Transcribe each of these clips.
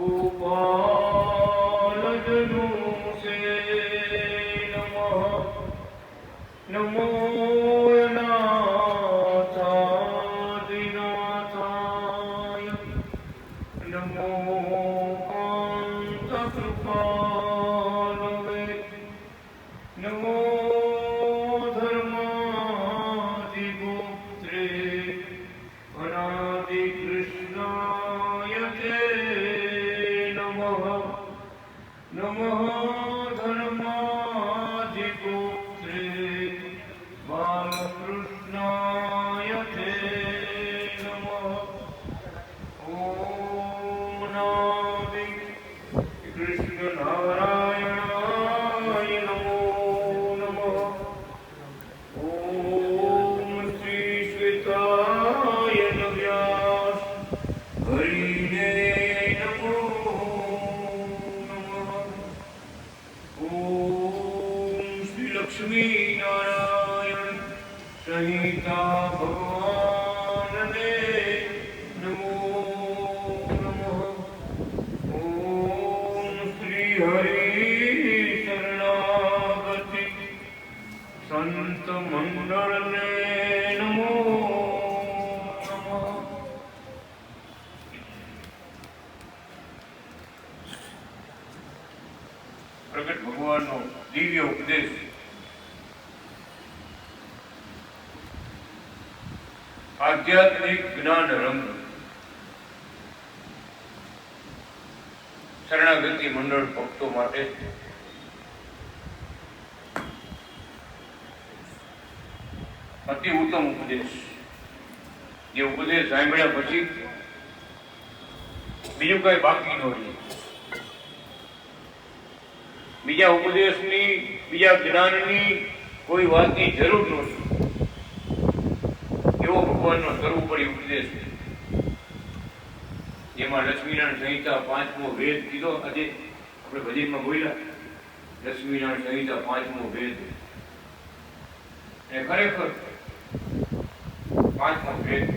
गोपालजनु से नमः नमो नाथादिनाथाय नमो कान्तकृपालवे नमो धर्मादिगोत्रे अनादिकृष्णाय ते नमः नमः धर्मादिगोत्रे बालकृष्णाय ते नमः ॐ नादि कृष्णनारायणाय नमो नमः ॐ श्रीश्वेताय नव्यास हरिणे नमो नमः ॐ श्रीलक्ष्मीनारायण संहिता भगवानने नमो नमः ॐ श्रीहरि शरणागति संत मंडलने नमो नमः प्रकट भगवानનો દિવ્ય ઉપદેશ આધ્યાત્મિક જ્ઞાન રંગ શરણાગતિ મંડળ ભક્તો માટે અતિ ઉત્તમ ઉપદેશ. જે ઉપદેશ સાંભળ્યા પછી બીજું કઈ બાકી ન રહે. બીજા ઉપદેશની બીજા જ્ઞાનની કોઈ વાતની જરૂર નથી. એવો ભગવાનનો સર્વોપરી ઉપદેશ છે. જેમાં લક્ષ્મીનારાયણ સંહિતા 5મો વેદ કીધો. આજે આપણે ભજનમાં બોલ્યા લક્ષ્મીનારાયણ સંહિતા 5મો વેદ. એ ખરેખર 5મો વેદ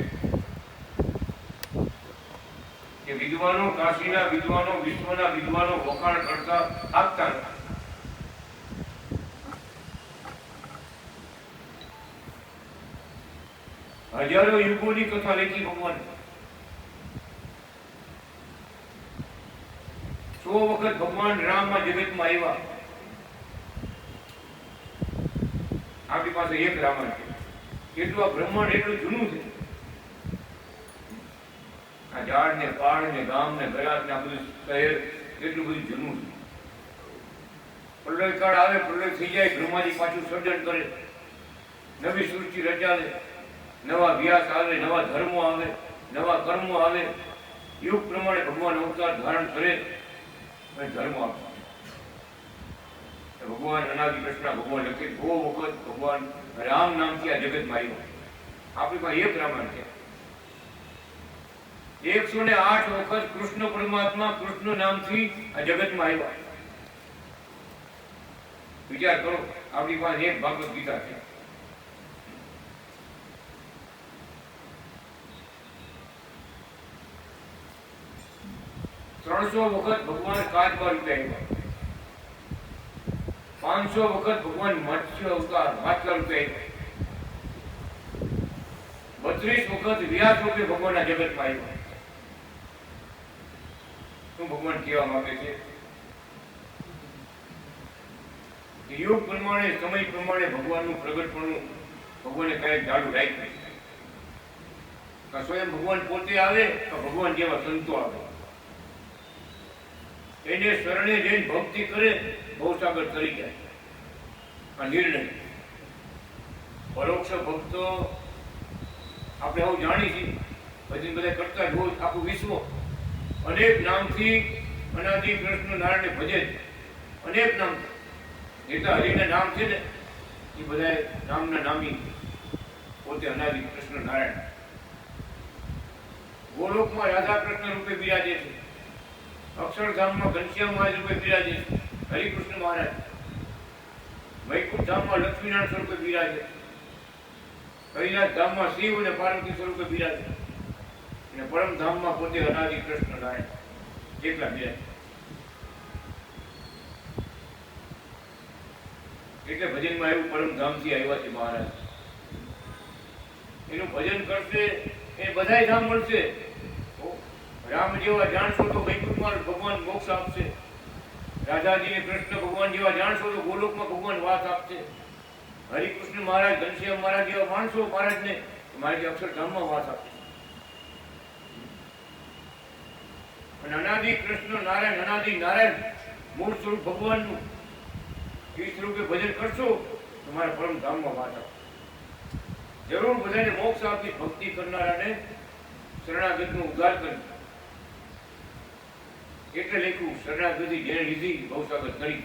કે વિદ્વાનો, કાશીના વિદ્વાનો, વિશ્વના વિદ્વાનો વખાણ કરતા આપતા હતા. હજારો યુગોની કથા લખી ભગવાન. 100 વખત ભગવાન રામ આ જગતમાં આવ્યા. આપણી પાસે એક રાવણ છે. કેટલું આ બ્રહ્માંડ એટલું જૂનું છે. આ ઝાડ ને પાડ ને ગામ ને ગયાસ ને આ બધું શહેર એટલું બધું જૂનું છે. પ્રલય કાળ આવે, પ્રલય થઈ જાય, બ્રહ્માજી પાછું સર્જન કરે, નવી સૃષ્ટિ રચાવે, નવા વ્યાસ આવે, નવા ધર્મો આવે, નવા કર્મો આવે. યુગ પ્રમાણે ભગવાન અવતાર ધારણ કરે અને ધર્મ આપે. ભગવાન અનાદિ કૃષ્ણ ભગવાન લખે બહુ વખત ભગવાન રામ નામથી આ જગતમાં આવ્યો. આપણી પાસે એક રામાયણ છે. 108 વખત કૃષ્ણ પરમાત્મા કૃષ્ણ નામથી આ જગતમાં આવ્યા. વિચાર કરો, આપણી પાસે એક ભાગવત ગીતા છે. ત્રણસો વખત ભગવાન કાચબા રૂપે આવ્યા. 500 વખત ભગવાન મત્સ્ય અવતાર માછલા રૂપે આવ્યા. 32 વખત વ્યાસ રૂપે ભગવાનના જગતમાં આવ્યા. શું ભગવાન કહેવા માંગે છે? યુગ પ્રમાણે, સમય પ્રમાણે ભગવાનનું પ્રગટપણું ભગવાને કઈ ચાલુ રાખ્યું. સ્વયં ભગવાન પોતે આવે તો ભગવાન જેવા સંતો આવે. એને શરણે જઈને ભક્તિ કરે, ભવસાગર તરી જાય. આ નિર્ણય પરોક્ષ ભક્તો આપણે આવું જાણી છીએ. પછી બધા કરતા જ હોય. આખું વિશ્વ અનેક નામથી અનાદિ કૃષ્ણ નારાયણને ભજે. અનેક નામ જેટલા હરિના નામ છે ને એ બધા નામના નામી પોતે અનાદિ કૃષ્ણ નારાયણ. ગોલોકમાં રાધા કૃષ્ણ રૂપે બિરાજે છે. અક્ષરધામમાં ઘનશ્યામ મહારાજ રૂપે બિરાજે છે હરિકૃષ્ણ મહારાજ. વૈકુંઠ ધામમાં લક્ષ્મીનારાયણ સ્વરૂપે બિરાજે. કૈલાસ ધામમાં શિવ અને પાર્વતી સ્વરૂપે બિરાજે. અને પરમ ધામમાં પોતે અનાદિ કૃષ્ણ નારાયણ. એકલા બે. એટલે ભજનમાં એવું પરમધામથી આવ્યા છે મહારાજ. એનું ભજન કરશે એ બધાય ધામ મળશે. રામ જેવા જાણશો તો વૈકુંઠમાં ભગવાન મોક્ષ આપશે. રાધાજીને કૃષ્ણ ભગવાન જેવા જાણશો તો ગોલોકમાં ભગવાન વાસ આપશે. હરિકૃષ્ણ મહારાજ, ઘનશ્યામ મહારાજ જેવા માણસો મહારાજને મહારાજ અક્ષરધામમાં વાસ આપશે. અને અનાદિ કૃષ્ણ નારાયણ, અનાદિ નારાયણ મૂળ સ્વરૂપ ભગવાનનું એ સ્વરૂપે ભજન કરશો તમારા પરમ ધામમાં વાસ આપશે. જરૂર બધાને મોક્ષ આપી ભક્તિ કરનારાને શરણાગતનો ઉદ્ધાર કરી. એટલે લખ્યું શરણાગતિ જેને લીધી ભવસાગર કરી.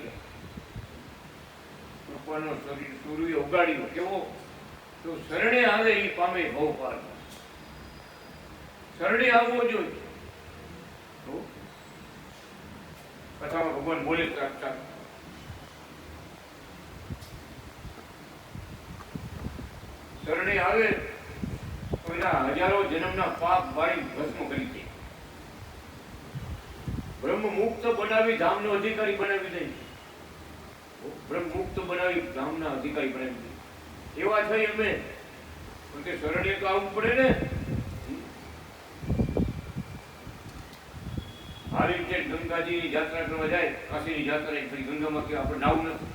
કૃપાનો સૂર્ય ઉગાડ્યો કેવો તો શરણે આવે એ પામે ભવ પાર. શરણે આવવો જોઈએ. કથામાં ભગવાન બોલે સાક્ષાત શરણે આવે તો એના હજારો જન્મના પાપ બાળી ભસ્મ કરી દે. બ્રહ્મ મુક્ત બનાવી ધામનો અધિકારી બનાવી દે. બ્રહ્મ મુક્ત બનાવી ધામના અધિકારી બનાવી દે. એવા થઈ અમે પણ તે શરણે તો આવવું પડે ને. હારી જે ગંગાજીની યાત્રા કરવા જાય, કાશીની યાત્રા ફરી ગંગામાં કે આપણે નાવું નથી.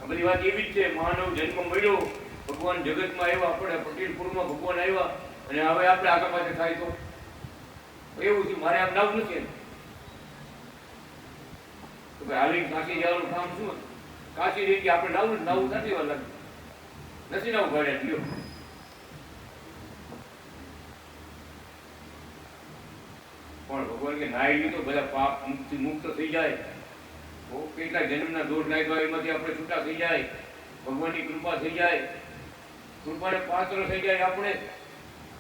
આ બધી વાત એવી જ છે. માનવ જન્મ મળ્યો, ભગવાન જગતમાં આવ્યા, આપણે પટેલપુરમાં ભગવાન આવ્યા અને હવે આપણે આગળ પાછળ થાય તો એવું છે. મારે આમ નાવું નથી તો ભાઈ હાલી કાશી જવાનું કામ શું? કાશી રહી કે આપણે નાવું નથી વાલા નથી નાવું ગાડ્યા લ્યો. પણ ભગવાન કે નાઈ તો બધા પાપ મુક્ત થઈ જાય. કેટલા જન્મના દોષ લાગ્યા એમાંથી આપણે છૂટા થઈ જાય. ભગવાનની કૃપા થઈ જાય, કૃપાને પાત્ર થઈ જાય આપણે.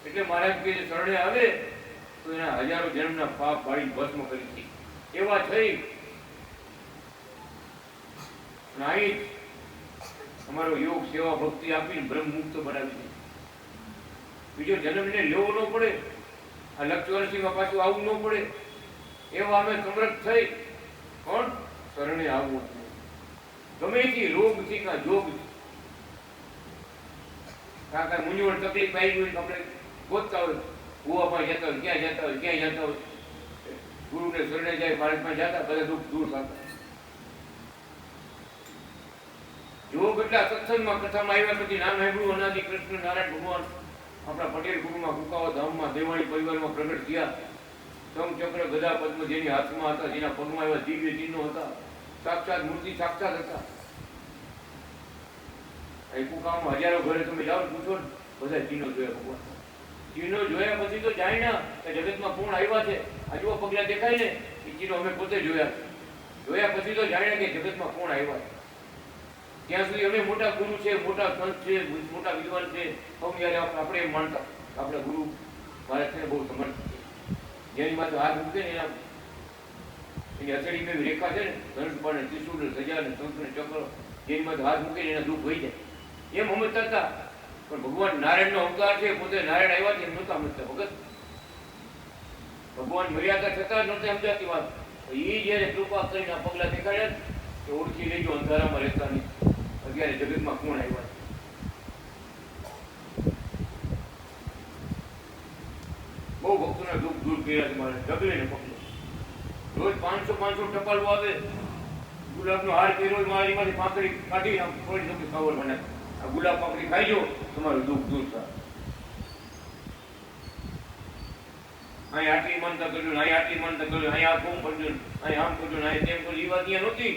એટલે મહારાજ કે શરણે આવે તો એના હજારો જન્મના પાપ બાળી ભસ્મ કરી દે. એવા થઈ અહીં અમારો યોગ સેવા ભક્તિ આપીને બ્રહ્મ મુક્ત બનાવી દે. બીજો જન્મ ને લેવો ન પડે. આ લક્ષવર્ષીમાં પાછું આવવું ન પડે. એવા અમે સમર્થ થઈ પણ શરણે આવવું. ગમે તે રોગથી કાં જોગથી કાંઈ મૂંઝવણ તકલીફ આવી હોય તો આપણે ગોતતા હોય. કુવામાં જતા હોય, ક્યાં જતા હોય, ક્યાંય જતા હોય. ગુરુને શરણે જાય, ભારતમાં જતા બધા દુઃખ દૂર થતા. જોગ એટલા સત્સંગમાં કથામાં આવ્યા પછી નામ સાંભળ્યું અનાદિ કૃષ્ણ નારાયણ ભગવાન આપણા પટેલ ગુરુમાં કુકાવા ધામમાં દેવાણી પરિવારમાં પ્રગટ થયા. શંખચક્ર ગદા પદ્મ જેની હાથમાં હતા, જેના પગમાં એવા દિવ્ય ચિહ્નો હતા, સાક્ષાત મૂર્તિ સાક્ષાત હતા. એ કુકામાં હજારો ઘરે તમે જાઓ પૂછો ને બધા ચિહ્નો જોયા. ભગવાન ચિહ્નો જોયા પછી તો જાણ્યા કે જગતમાં કોણ આવ્યા છે. આ જો પગલા દેખાય ને એ ચિહ્નો અમે પોતે જોયા. જોયા પછી તો જાણ્યા કે જગતમાં કોણ આવ્યા છે. ત્યાં સુધી અમે મોટા ગુરુ છે, મોટા સંત છે, મોટા વિદ્વાન છે, આપણે એમ માનતા આપણા ગુરુ મહારાજ છે બહુ સમર્થ છે. જેની માથે હાથ મૂકે ને એની અથડી મેં રેખા છે ને ધનુષ ને ત્રિશુલ ને સજા ને શંખ ને ચક્ર, જેની માથે હાથ મૂકે ને એના દુઃખ વહી જાય એમ સમજતા હતા. પણ ભગવાન નારાયણનો અવતાર છે, પોતે નારાયણ આવ્યા છે એમ નહોતા સમજતા. ભગત ભગવાન મર્યાદા છતાં નહોતી સમજાતી વાત. એ જયારે કૃપા કરીને આ પગલા દેખાડ્યા કે ઓળખી લેજો અંધારામાં રહેતા નહીં. અત્યારે જગતમાં કોણ આવ્યા છે. બહુ ભક્તોના દુઃખ દૂર કર્યા છે મારે ડગલે ને પગલે. રોજ 500 ટપાલો આવે. ગુલાબનો હાર કર્યો મારી માંથી પાંખડી કાઢી થોડી થોડી ખબર મને આ ગુલાબ પાંખડી ખાઈ જો તમારું દુઃખ દૂર થાય. અહીં આટલી માનતા કરજો, અહીં આટલી માનતા કરજો, અહીં આ કોમ કરજો, અહીં આમ કરજો, અહીં તેમ કરજો. એ વાત ત્યાં નહોતી.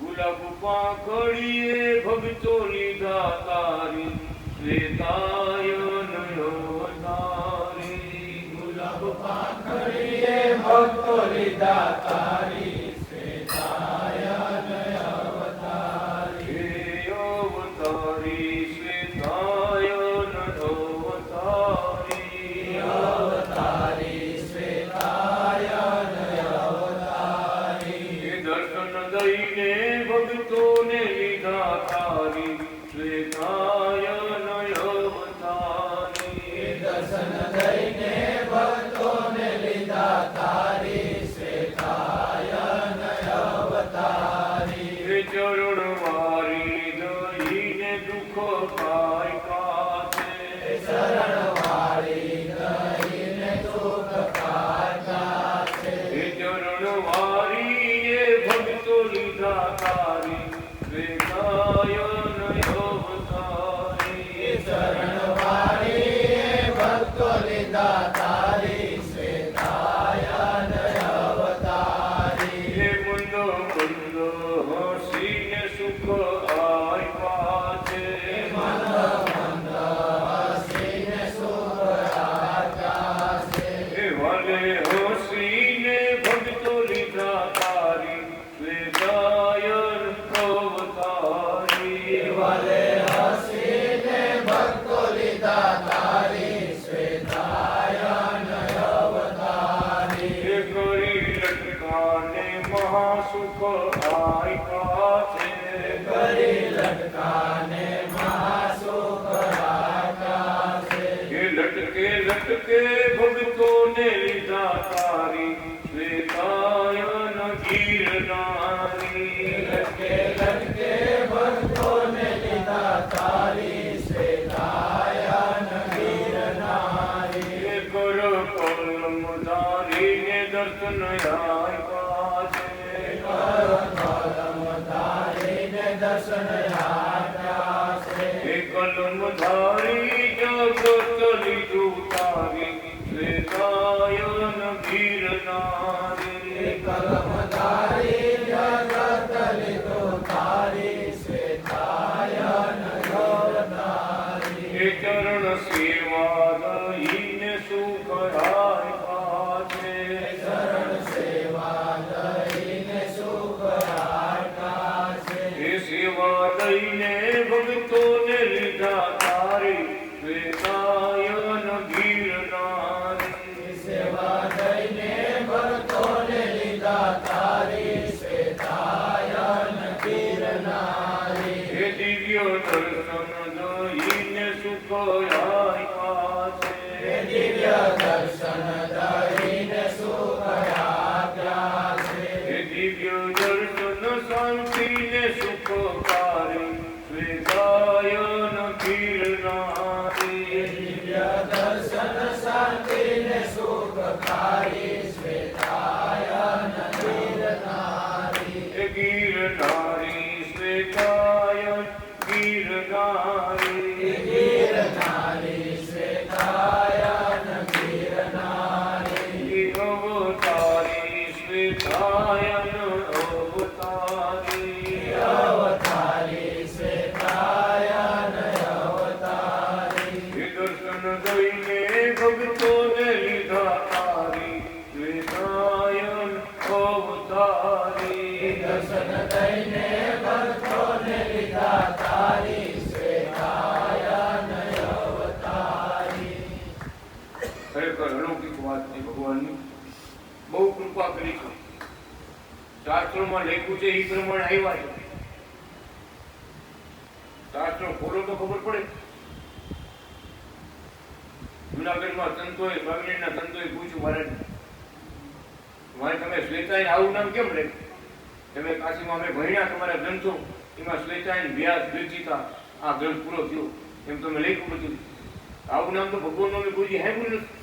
ગુલાબ પાંખડીએ ભગતો લીધા તારી શ્વેતાયન અવતારી. ગુલાબ પાંખડીએ ભગતો લીધા તારી શ્વેતાયન અવતારી. અવતારી શ્વેતાયન અવતારી. અવતારી શ્વેતાયન અવતારી. દર્શન દઈને ભક્તોને લીધા તારી શ્વેતાયન અવતારી. દર્શન દઈને ભક્તોને લીધા તારી શ્વેતાયન ગિરનારી લટકે લટકે ભક્તોને લીધા તારી શ્વેતાયન ગિરનારી કર કલમ ધારીને દર્શન આપ્યા છે કર કલમ ધારીને દર્શન આપ્યા છે કલમ ધારી જગત લીધું તારી શ્વેતાયન ગિરનારી કલમધારી જગત લીધું તારી શ્વેતાયન ગિરનારી ચરણ સેવા દઈને સુખ આપ્યા છે ચરણ સેવા દઈને સુખ આપ્યા છે સેવા દઈને ભક્તોને લીધા તારી શ્વેતાયન ગિરનારી સેવા દઈને ભક્તોને લીધા તારી શ્વેતાયન ગિરનારી હે દિવ્ય દર્શન દઈને સુખ આપ્યા છે હે દિવ્ય દર્શન દઈને સુખ આપ્યા છે હે દિવ્ય દર્શન શાંતિને સુખકારી શ્વેતાયન ગિરનારી દિવ્ય દર્શન શાંતિને સુખકારી શ્વેતાયન ગિરનારી ગિરનારી શ્વેતાયન ગિરનારી ગિરનારી શ્વેતાયન ગિરનારી અવતારી શ્વેતાયન અવતારી અવતારી શ્વેતાયન અવતારી દર્શન દઈને ભક્તોને લીધા તારી શ્વેતાયન અવતારી દર્શન દઈને ભક્તોને લીધા તારી શ્વેતાયન અવતારી ખરેખર અલૌકિક વાત છે ભગવાનની બહુ કૃપા કરી છે શાસ્ત્રોમાં લખ્યું છે એ પ્રમાણે આવ્યા છે શાસ્ત્રો ખોલો તો ખબર પડે જુનાગઢમાં સંતોએ સ્વામિનારાયણના સંતોએ પૂછ્યું મારે તમે શ્વેતાયન આવું નામ કેમ લે તમે કાશીમાં અમે ભણ્યા તમારા ગ્રંથો એમાં શ્વેતાયન વ્યાસ વિરચિતા આ ગ્રંથ પૂરો થયો એમ તમે લખ્યું બધું આવું નામ તો ભગવાનનું અમે કોઈ સાંભળ્યું નથી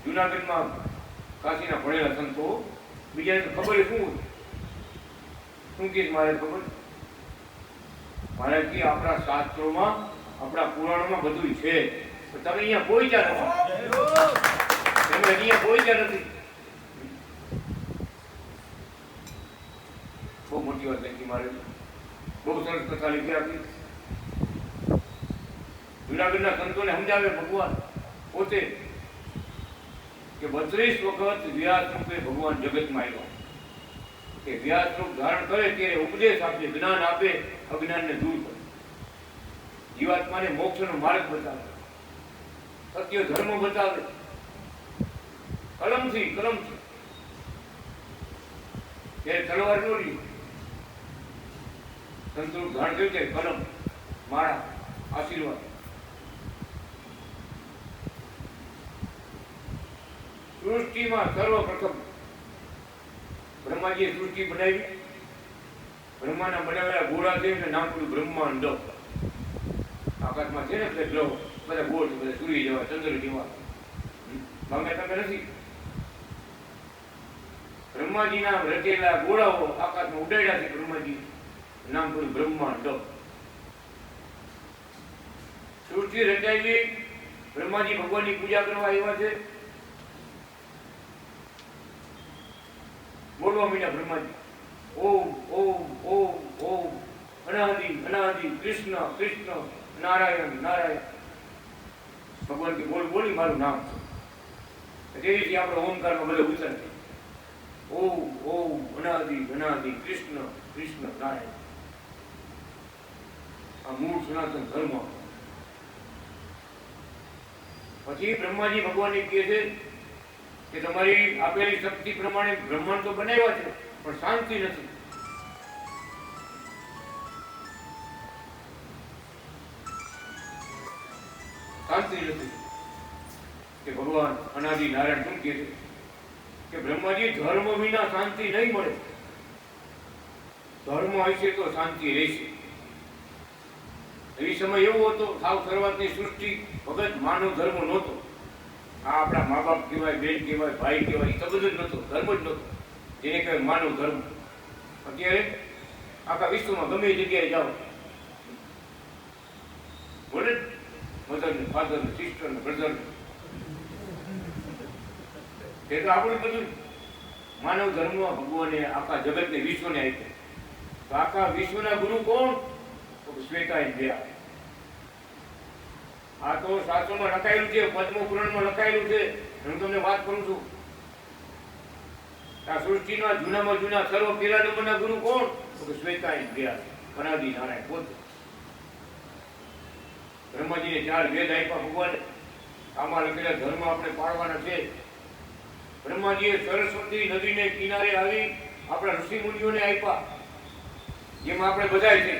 જુનાગઢમાં કાશીના ભણેલા સંતો બીજાને તો ખબર શું કે મારે ખબર મારે કે આપણા શાસ્ત્રોમાં આપણા પુરાણોમાં બધું છે તમે અહીંયા પહોંચ્યા નથી તમે અહીંયા પહોંચ્યા નથી બહુ મોટી વાત લખી મારે બહુ સરસ કથા લખી આપી જુનાગઢના સંતોને સમજાવે ભગવાન પોતે કે 32 વખત વ્યાસ રૂપે ભગવાન જગતમાં આવ્યા કે વ્યાસ રૂપ ધારણ કરે ત્યારે ઉપદેશ આપે જ્ઞાન આપે અજ્ઞાનને દૂર કરે જીવાત્માને મોક્ષનો માર્ગ બતાવે સત્ય ધર્મ બતાવે કલમથી ત્યારે તલવાર નો લી સંતોષ ધારણ કર્યું છે કલમ માળા આશીર્વાદ સૃષ્ટિમાં સર્વપ્રથમ બ્રહ્માજીએ સૃષ્ટિ બનાવી બ્રહ્માના બનાવેલા ગોળા છે એટલે નામ પડ્યું બ્રહ્માંડ આકાશમાં છે ને એટલે ગ્રહો બધા ગોળ છે બધા સૂર્ય જેવા ચંદ્ર જેવા તમે નથી બ્રહ્માજીના રચેલા ગોળાઓ આકાશમાં ઉડાડ્યા છે બ્રહ્માજી નામ પડ્યું બ્રહ્માંડ સૃષ્ટિ રચાયેલી બ્રહ્માજી ભગવાનની પૂજા કરવા આવ્યા છે. બોલવા મીના બ્રહ્માજી, ઓમ ઓમ ઓમ ઓમ અનાદિ અનાદિ કૃષ્ણ કૃષ્ણ નારાયણ નારાયણ. ભગવાન કે બોલ બોલી મારું નામ છે. તેથી આપણે ઓમકારમાં બધે ઉતરે. ઓમ ઓમ અનાદિ અનાદિ કૃષ્ણ કૃષ્ણ નારાયણ. આ મૂળ સનાતન ધર્મ. પછી બ્રહ્માજી ભગવાનને કહે છે કે તમારી આપેલી શક્તિ પ્રમાણે બ્રહ્માંડ તો બનાવ્યા છે, પણ શાંતિ નથી. શાંતિ નથી. કે ભગવાન અનાદિ નારાયણ શું કહે છે કે બ્રહ્માજી ધર્મ વિના શાંતિ નહીં મળે. ધર્મ હશે તો શાંતિ રહેશે. એ સમય એવો હતો, સાવ શરૂઆતની સૃષ્ટિ વખત માનવ ધર્મ નહોતો. આ આપણા મા બાપ કહેવાય, બેન કહેવાય, ભાઈ કહેવાય, એ તો બધું જ નહોતો. ધર્મ જ નહોતો જેને કહેવાય માનવ ધર્મ. અત્યારે આખા વિશ્વમાં ગમે એ જગ્યાએ જાઓ, બોલે મધર ને ફાધર ને સિસ્ટર ને બ્રધર, એ તો આપણું બધું માનવ ધર્મમાં ભગવાને આખા જગતને વિશ્વને આપ્યું. તો આખા વિશ્વના ગુરુ કોણ? શ્વેતાયન ગયા. આ તો શાસ્ત્રોમાં લખાયેલું છે, પદ્મ પુરાણમાં લખાયેલું છે. હું તમને વાત કરું છું. આ સૃષ્ટિના જૂનામાં જૂના સર્વ પેલા નંબરના ગુરુ કોણ? શ્વેતાયન ગયા, અનાદિ નારાયણ પોતે. બ્રહ્માજીને 4 વેદ આપ્યા ભગવાને. આમાં લખેલા ધર્મ આપણે પાળવાના છે. બ્રહ્માજીએ સરસ્વતી નદીને કિનારે આવી આપણા ઋષિ મુનિઓને આપ્યા, જેમાં આપણે બધાય છે.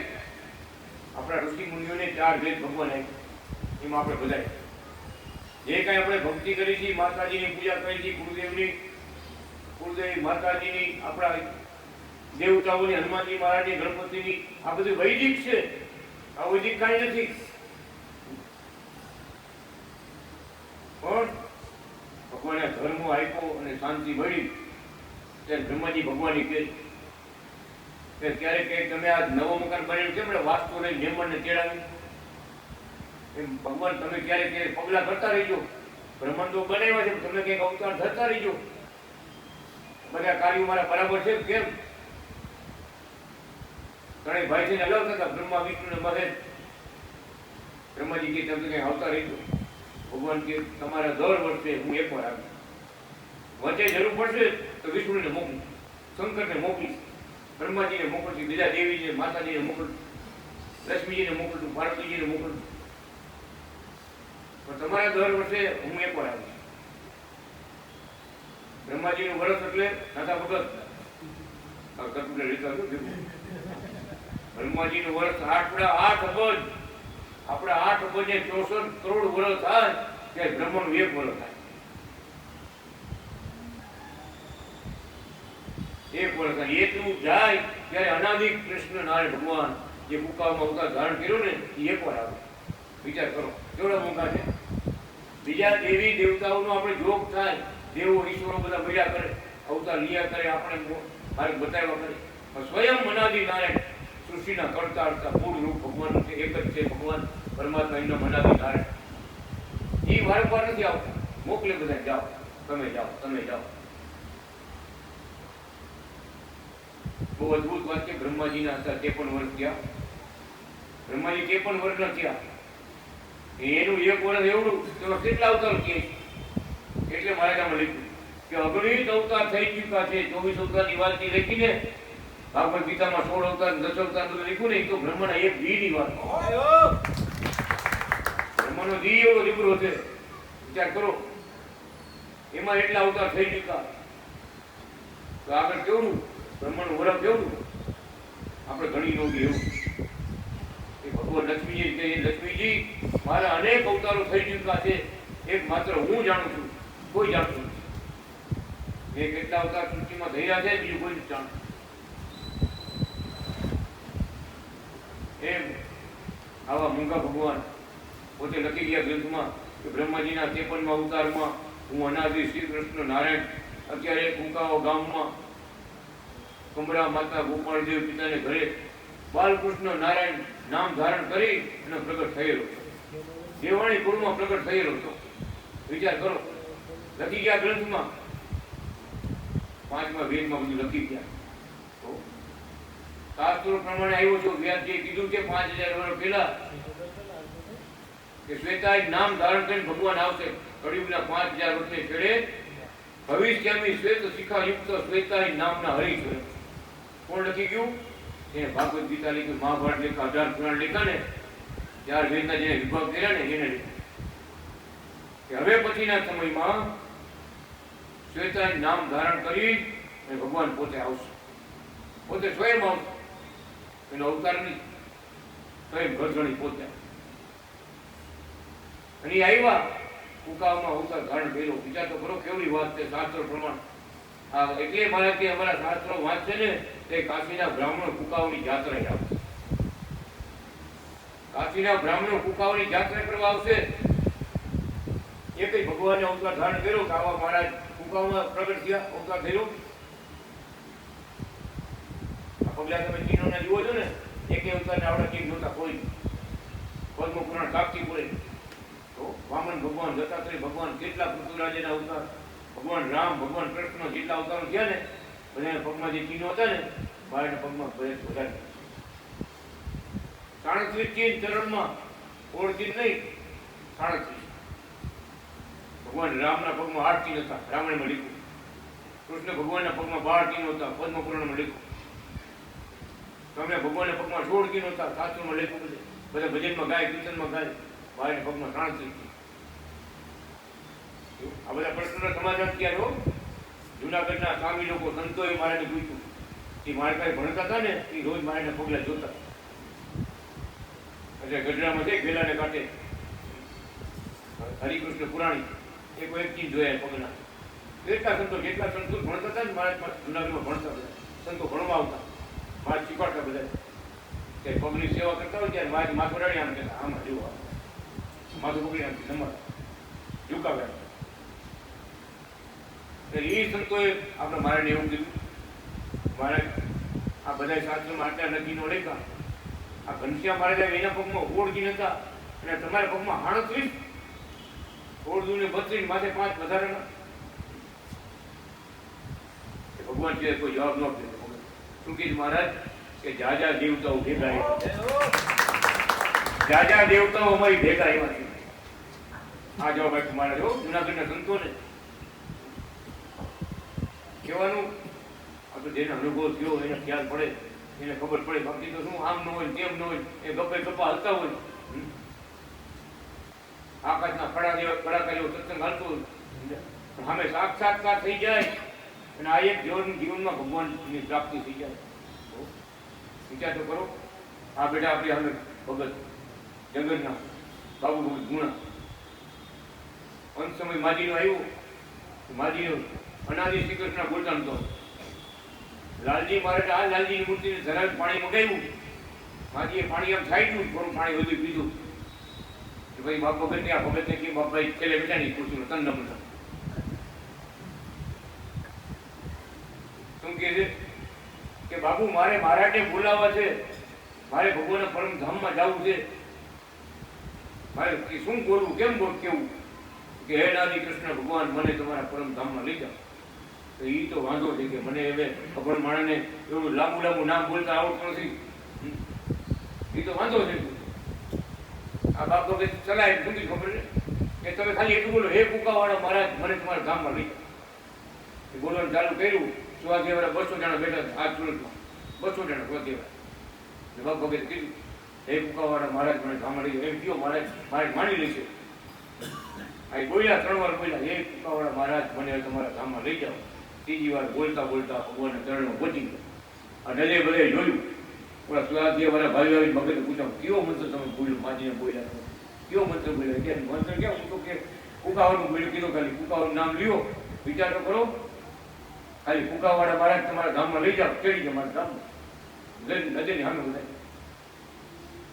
આપણા ઋષિ મુનિઓને 4 વેદ ભગવાન આપ્યા, એમાં આપણે બધાય જે કાંઈ આપણે ભક્તિ કરી છે, માતાજીની પૂજા કરી છે, ગુરુદેવની, કુળદેવી માતાજીની, આપણા દેવતાઓની, હનુમાનજી મહારાજની, ગણપતિની, આ બધું વૈદિક છે. આ વૈદિક કાંઈ નથી. પણ ભગવાને ધર્મ આપ્યો અને શાંતિ મળી. ત્યારે બ્રહ્માજી ભગવાનની કહે કે ક્યારેક કંઈક તમે આ નવો મકાન બનેલું છે, આપણે વાસ્તુ નહીં મહેમાનને તેડાવી, એમ ભગવાન તમે ક્યારેક ક્યારેક પગલા કરતા રહીજો. બ્રહ્માંડ તો બનાવ્યા છે, તમે કંઈક અવતાર થતા રહીજો. બધા કાર્યો મારા બરાબર છે કેમ? ત્રણેય ભાઈ થઈને અલગ હતા, બ્રહ્મા વિષ્ણુ ને મહેશ. બ્રહ્માજી કે તમે કંઈક આવતા રહીજો. ભગવાન કે તમારા દર વર્ષે હું એકવાર આવીશ. વચ્ચે જરૂર પડશે તો વિષ્ણુને મોકલીશ, શંકરને મોકલીશ, બ્રહ્માજીને મોકલશું, બીજા દેવીને, માતાજીને મોકલું, લક્ષ્મીજીને મોકલું, પાર્વતીજીને મોકલું. પણ તમારા દર વર્ષે હું એકવાર આવીશ. બ્રહ્માજીનું વર્ષ એટલે નાથા ભગત કટુલે લેતા બ્રહ્માજીનું વર્ષ 8 અબજ, આપણા 8 અબજે 64 કરોડ વર્ષ થાય ત્યારે બ્રહ્માનું 1 વર્ષ થાય. 1 વર્ષ થાય. એટલું જાય ત્યારે અનાદિ કૃષ્ણ નારાયણ ભગવાન જે કુકામાં અવતાર ધારણ કર્યો ને એ એકવાર આવે. વિચાર કરો કેવડા મોંઘા છે. બીજા દેવી દેવતાઓનો આપણે જોગ થાય, દેવો ઈશ્વરો બધા મળ્યા કરે, અવતાર લીયા કરે, આપણે માર્ગ બતાવ્યા કરે. સ્વયં અનાદિ નારાયણ સૃષ્ટિના કરતા કરતા મૂળ રૂપ ભગવાન છે, એક જ છે ભગવાન પરમાત્મા, એમના અનાદિ નારાયણ. એ વારંવાર નથી આવતા, મોકલે બધા જાઓ, તમે જાઓ, તમે જાઓ. બહુ અદભુત વાત છે. બ્રહ્માજીના હતા 53 વર્ષ થયા. બ્રહ્માજી 53 વર્ષના થયા. એનું 1 વર્ષ એવડું તેમાં કેટલા અવતાર છે એટલે મહારાજામાં લખ્યું કે અગણિત અવતાર થઈ ચૂક્યા છે. 24 અવતારની વાત લખીને ભાગવત ગીતામાં 16 અવતાર 10 અવતાર બધું લખ્યું ને, એ તો બ્રહ્માના એક દીની વાત. બ્રહ્માનો દી એવો દીકરો છે, વિચાર કરો. એમાં એટલા અવતાર થઈ ચૂક્યા તો આગળ કેવડું બ્રહ્માનું વરફ કેવડું આપણે ઘણી રોગી એવું. ભગવાન લક્ષ્મીજી કહે, લક્ષ્મીજી મારા અનેક અવતારો થઈ ચૂક્યા છે, એક માત્ર હું જાણું છું, કોઈ જાણતું નથી. એ કેટલા અવતાર સૃષ્ટિમાં થઈ રહ્યા છે બીજું કોઈ નથી જાણતું. એમ આવા મૂંગા ભગવાન પોતે લખી ગયા ગ્રંથમાં કે બ્રહ્માજીના 53મા અવતારમાં હું અનાદિ શ્રી કૃષ્ણ નારાયણ અત્યારે કુંકાઓ ગામમાં કમરા માતા ગોપાળદેવ પિતાને ઘરે બાલકૃષ્ણ નારાયણ નામ ધારણ કરી અને પ્રગટ થયેલો છે. દેવાણી કુળમાં પ્રગટ થયેલો હતો. વિચાર કરો, લખી ગયા ગ્રંથમાં, 5મા વેદમાં બધું લખી ગયા. તો શાસ્ત્રો પ્રમાણે આવ્યો છો. વ્યાસજીએ કીધું છે 5000 વર્ષ પહેલા કે શ્વેતાએ નામ ધારણ કરીને ભગવાન આવશે. કળિયુગના 5000 વર્ષને છેડે ભવિષ્યમી શ્વેત શિખા યુક્ત શ્વેતાએ નામના હરિ છે. કોણ લખી ગયું? એને ભાગવત ગીતા લખી, મહાભારત લેખા, 18 પુરાણ લેખા ને, 4 વેદના જેને વિભાગ કર્યા ને એને કે હવે પછીના સમયમાં શ્વેતાએ નામ ધારણ કરી અને ભગવાન પોતે આવશે. પોતે સ્વયં આવશે, એનો અવતાર નહીં, સ્વયં ઘરધણી પોતે. અને એ આવ્યા કુકામાં અવતાર ધારણ કર્યો. વિચાર તો કરો કેવડી વાત છે શાસ્ત્રો પ્રમાણે. એટલે મારાથી અમારા શાસ્ત્રો વાંચશે ને તે કાશીના બ્રાહ્મણો કુકાઓની જાત્રા આવશે. કાશીના બ્રાહ્મણો કુકાઓની જાત્રા કરવા આવશે. એ કઈ ભગવાને અવતાર ધારણ કર્યો કે આવા મહારાજ કુકાઓમાં પ્રગટ થયા, અવતાર થયો? આ પગલા તમે ચીનોના જુઓ છો ને, એક અવતારને આવડા ચીન જોતા કોઈ પદ્મ પુરાણ સાક્ષી પૂરે. તો વામન ભગવાન, દત્તાત્રેય ભગવાન, કેટલા પૃથ્વીરાજના અવતાર, ભગવાન રામ, ભગવાન કૃષ્ણ જેટલા અવતારો થયા ને, બધાના પગમાં જે ચીનો હતા ને, મારાના પગમાં વધારે 37 ચીન ચરણમાં, 16 ચીન નહીં, 37. ભગવાન રામના પગમાં 8 ચીન હતા, રામાયણમાં લખ્યું. કૃષ્ણ ભગવાનના પગમાં 12 ચીનો હતા, પદ્મ પુરાણમાં લખ્યું. તમને ભગવાનના પગમાં 16 ચીનો હતા, શાસ્ત્રોમાં લખ્યું. બધા ભજનમાં ગાય, કીર્તનમાં ગાય. મારાના પગમાં 37 ચીન. આ બધા પ્રશ્નોના સમાધાન ક્યારે હો? જુનાગઢના સ્વામી લોકો, સંતોએ મારાને પૂછ્યું કે મારે કાંઈ ભણતા હતા ને, એ રોજ મારાના પગલા જોતા. એટલે ગઢડામાં છે ગેલાને કાંઠે હરિકૃષ્ણ પુરાણી એક ચીજ જોયા પગના. કેટલા સંતો, જેટલા સંતો ભણતા હતા ને મારા જુનાગઢમાં ભણતા બધા સંતો ભણવા આવતા, મારે શીખવાડતા બધા. કે પગની સેવા કરતા હોય ત્યારે મારી માથું રાડી આમ કહેતા, આમાં જોવા માથું પકડી આમ નમર ઝુકાવે. એ સંતોએ આપણે મારાને એવું કીધું, મારે આ બધા શાસ્ત્રોમાં આટલા નદીનો લેખા, આ ઘનશ્યામ મહારાજ એના પગમાં 16 ચીન હતા અને તમારા પગમાં 38, 16 ને 32 માથે 5 વધારાના. ભગવાન છે કોઈ જવાબ ન આપે. શું કીધું મહારાજ કે જાજા દેવતાઓ ભેગા આવ્યા, જાજા દેવતાઓ અમારી ભેગા આવ્યા છે. આ જવાબ આપ્યો મહારાજ જુનાગઢના સંતોને. કહેવાનું આ તો જેને અનુભવ થયો એને ખ્યાલ પડે, એને ખબર પડે. બાકી તો શું આમ ન હોય, તેમ ન હોય, એ ગપ્પે ગપ્પા હલતા હોય. આકાશના કડાકા જેવો સત્સંગ હાલતો હોય, સામે સાક્ષાત્કાર થઈ જાય અને આ એક જીવનમાં ભગવાનની પ્રાપ્તિ થઈ જાય. વિચાર તો કરો. આ બેટા આપણે હવે ભગત જગતના બાબુ ભગત ગુણા અંત સમય માજીનો આવ્યો. માજીનો અનાદિ શ્રી કૃષ્ણ બોલતા નતો. લાલજી મહારાજ આ લાલજીની મૂર્તિને જરા પાણી મગાવ્યું. માજીએ પાણી આમ છાંટ્યું, થોડું પાણી વધુ પીધું. ભાઈ બાપ ભગત ને આ ભગત ને કે બાપભાઈ છેલ્લે બેઠા નહીં ખુરશી તન નમન. શું કહે છે કે બાબુ મારે મહારાજને બોલાવવા છે, મારે ભગવાનના પરમ ધામમાં જવું છે, મારે શું બોલવું, કેમ કેવું કે હે નાની કૃષ્ણ ભગવાન મને તમારા પરમ ધામમાં લઈ જાઓ. તો એ તો વાંધો છે કે મને હવે ખબર માણસને એવું લાંબુ નામ બોલતા આવડતું નથી. એ તો વાંધો છે. આ બાપ ભગત ચલાય શું ખબર છે કે તમે ખાલી એટલું બોલો, હે કુકાવાળા મહારાજ મને તમારા ગામમાં લઈ જાઓ. એ બોલવાનું ચાલુ કર્યું. સ્વાધ્યાય 200 જણા બેઠા હતા આ સુરતમાં, 200 જણા સ્વાધ્યાય. બાપ ભગત કીધું, હે કુકાવાળા મહારાજ મને ગામમાં લઈ જાઓ. એમ કયો મહારાજ માની લેશે. આ બોલ્યા 3 વાર બોલ્યા, હે કુકાવાળા મહારાજ મને તમારા ગામમાં લઈ જાઓ. ત્રીજી વાર બોલતા બોલતા ભગવાનના ચરણમાં પહોંચી ગયા. આ ડલે બધે જોયું. ઓલા સ્વાધ્યાય વાળા ભાઈ આવી ભગત પૂછ્યા, કયો મંત્ર તમે બોલ્યો? માજીને બોલ્યા, કયો મંત્ર બોલ્યા? કે મંત્ર ક્યાં? હું તો કે કુકાવાનું બોલ્યું. કીધું ખાલી કુકાવાનું નામ લ્યો. વિચાર તો કરો. ખાલી કુકાવાળા મહારાજ તમારા ગામમાં લઈ જાઓ, ચડી જાય મારા ગામમાં. નજરની સામે બધા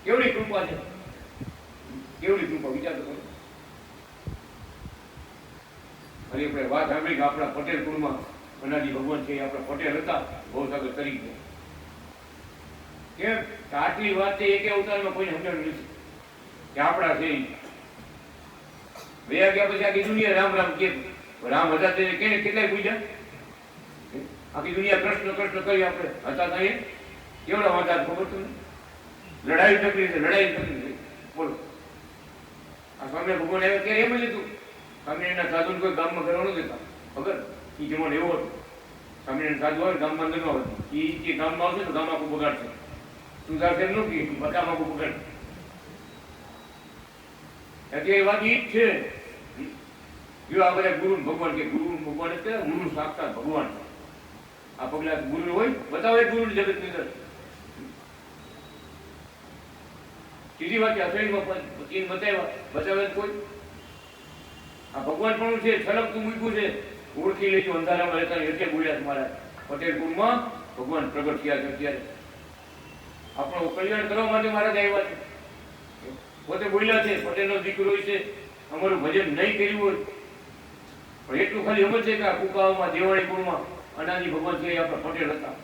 કેવડી કૃપા છે, કેવડી કૃપા. વિચાર તો કરો. અને આપણે વાત સાંભળી કે આપણા પટેલ કુળમાં અનાજી ભગવાન છે, આપણા પટેલ હતા, ભવસાગર તરી ગયા. કેમ? આટલી વાત છે એક અવતારમાં કોઈ સમજણ નથી કે આપણા છે. વયા ગયા પછી આખી દુનિયા રામ રામ કે રામ હતા તે કેને કેટલાય પૂજ્યા? આખી દુનિયા કૃષ્ણ કૃષ્ણ કરી આપણે હતા ત્યાં કેવડા વાંધા ખબર તમને? લડાઈ તકલીફ છે, લડાઈ તકલીફ છે. બોલો આ સ્વામી ભગવાન આવ્યા ત્યારે એમ જ હતું. સ્વામિનારાયણ સાધુ કોઈ ગામમાં કરવાનું દેતા ખબર એ જમાનો એવો હતો. સ્વામિનારાયણ સાધુ આવે ગામમાં અંદર ન હતું એ ગામમાં આવશે તો ગામ આખું બગાડશે. સુધારશે એમ નું કે ગામ આખું બગાડશે. એટલે એ વાત ઈ જ છે. જો આ બધા ગુરુ ભગવાન કે ગુરુ ભગવાન એટલે ગુરુ સાક્ષાત ભગવાન. આ પગલા ગુરુ હોય બતાવે ગુરુ જગત ની અંદર. સીધી વાત અસળીમાં બતાવે કોઈ આ ભગવાન પણ છે. છલકતું મૂક્યું છે. ઓળખી લેજો અંધારામાં રહેતા એટલે બોલ્યા તમારા પટેલપુરમાં ભગવાન પ્રગટ થયા છે. અત્યારે આપણું કલ્યાણ કરવા માટે મહારાજ આવ્યા છે. પોતે બોલ્યા છે પટેલનો દીકરો છે, અમારું ભજન નહીં કર્યું હોય પણ એટલું ખાલી સમજ છે કે આ કુકાઓમાં દેવાણીપુરમાં અનાજી ભગવાન છે આપણા પટેલ હતા.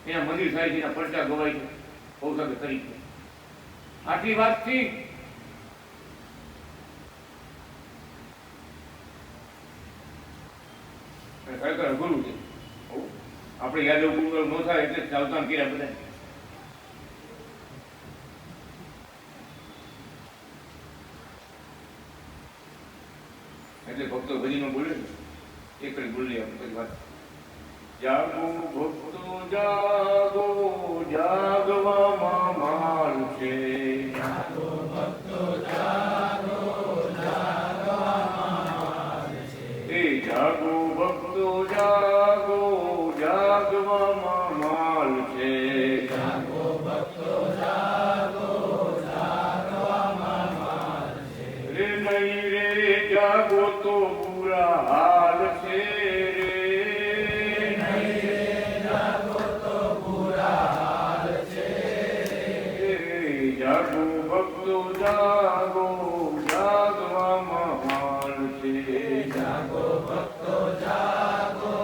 એના મંદિર થાય છે, એના પરચા ગવાય છે પૌસાકે તરીકે. આટલી વાત થી ખરેખર અઘરું છે. આપણે યાદવ ગુરુ ન થાય એટલે ચાલતા કર્યા બધા. એટલે ભક્તો ભજીમાં બોલે ને એક જ બોલી આપણે વાત. જાગો ભક્તો જાગો, જાગવામાં માલ છે. જાગો ભક્તો જાગો, જાગવામાં માલ છે. એ જાગો ભક્તો જાગો, જાગવામાં માલ છે. જાગો ભક્તો જાગો, જાગવામાં માલ છે. રે નહીં રે જાગો તો પૂરા હાલ છે. જાગો ભક્તો જાગો, જાગવામાં માલ છે. જાગો ભક્તો જાગો,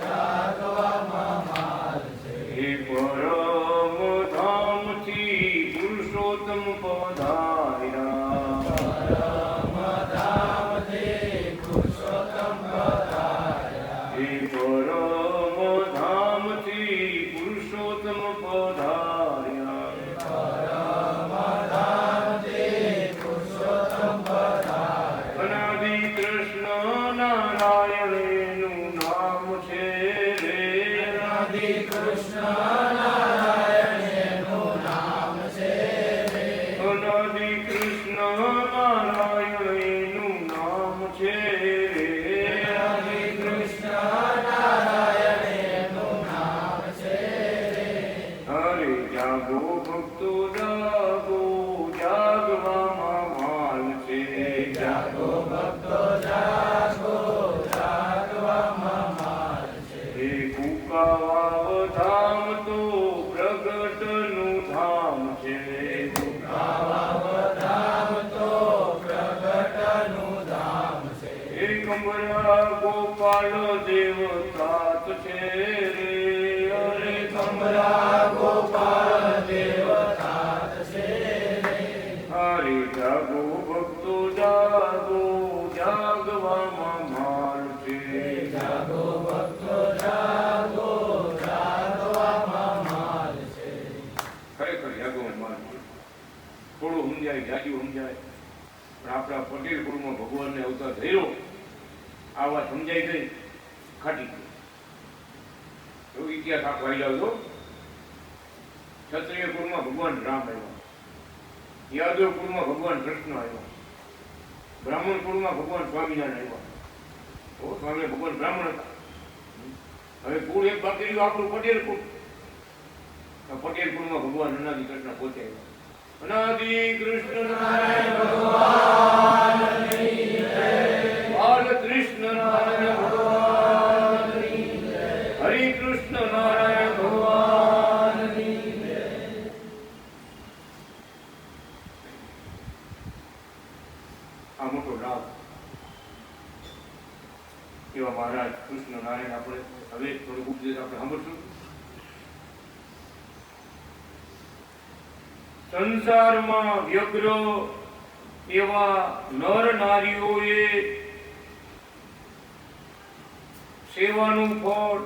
જાગવામાં માલ છે. હે પરમ ધામથી પુરુષોત્તમ પધાર્યા. પરમ ધામથી પુરુષોત્તમ પધાર્યા. હે પરમ ધામથી પુરુષોત્તમ પધાર્યા. અનાદિ કૃષ્ણ નારાયણનું નામ છે રે. અનાદિ કૃષ્ણ નારાયણનું નામ છે રે. અનાદિ કૃષ્ણ નારાયણનું નામ છે રે. અનાદિ કૃષ્ણ નારાયણનું નામ છે રે. અરે જાગો ભક્તો જાગો, જાગવામાં માલ છે. જાગો ભક્તો જાગો, જાગવામાં માલ છે. હે કુકાવાવ ધામ તો પ્રગટનું ધામ છે. કુકાવાવ ધામ તો પ્રગટનું ધામ છે. હે કમરા ગોપાલ દેવતાત છે રે. અરે કમરા ગોપાલ દેવતાત છે રે. હરે જાગો ભક્તો જાગો, જાગવામાં માલ છે. જાગો ભક્તો જાગો, જાગવામાં માલ છે. ખરેખર જાગવામાં માલ છે. થોડું સમજાય, જાજુ સમજાય પણ આપણા પટેલ કુળમાં ભગવાનને અવતાર થયો આ વાત સમજાઈ ગઈ, ખાટી ગઈ. એવો ઇતિહાસ આખો આવી જાવ છો. ક્ષત્રિય કુળમાં ભગવાન રામ આવ્યા, યાદવ કુળમાં ભગવાન કૃષ્ણ આવ્યા, બ્રાહ્મણ કુળમાં ભગવાન સ્વામિનારાયણ આવ્યા. સ્વામી ભગવાન બ્રાહ્મણ હતા. હવે કુળ એક બાકી રહ્યું આપણું પટેલ કુળ. પટેલ કુળમાં ભગવાન અનાદિ કૃષ્ણ પોતે આવ્યા. અનાદિ કૃષ્ણ નારાયણ ભગવાન બાલ કૃષ્ણ નારાયણ ભગવાન, હરિ કૃષ્ણ નારાયણ ભગવાન. આ મોટો લાભ એવા મહારાજ કૃષ્ણ નારાયણ આપણે હવે થોડું ઉપદેશ આપણે સાંભળશું. સંસારમાં વ્યગ્ર એવા નર નારીઓએ સેવાનું ફળ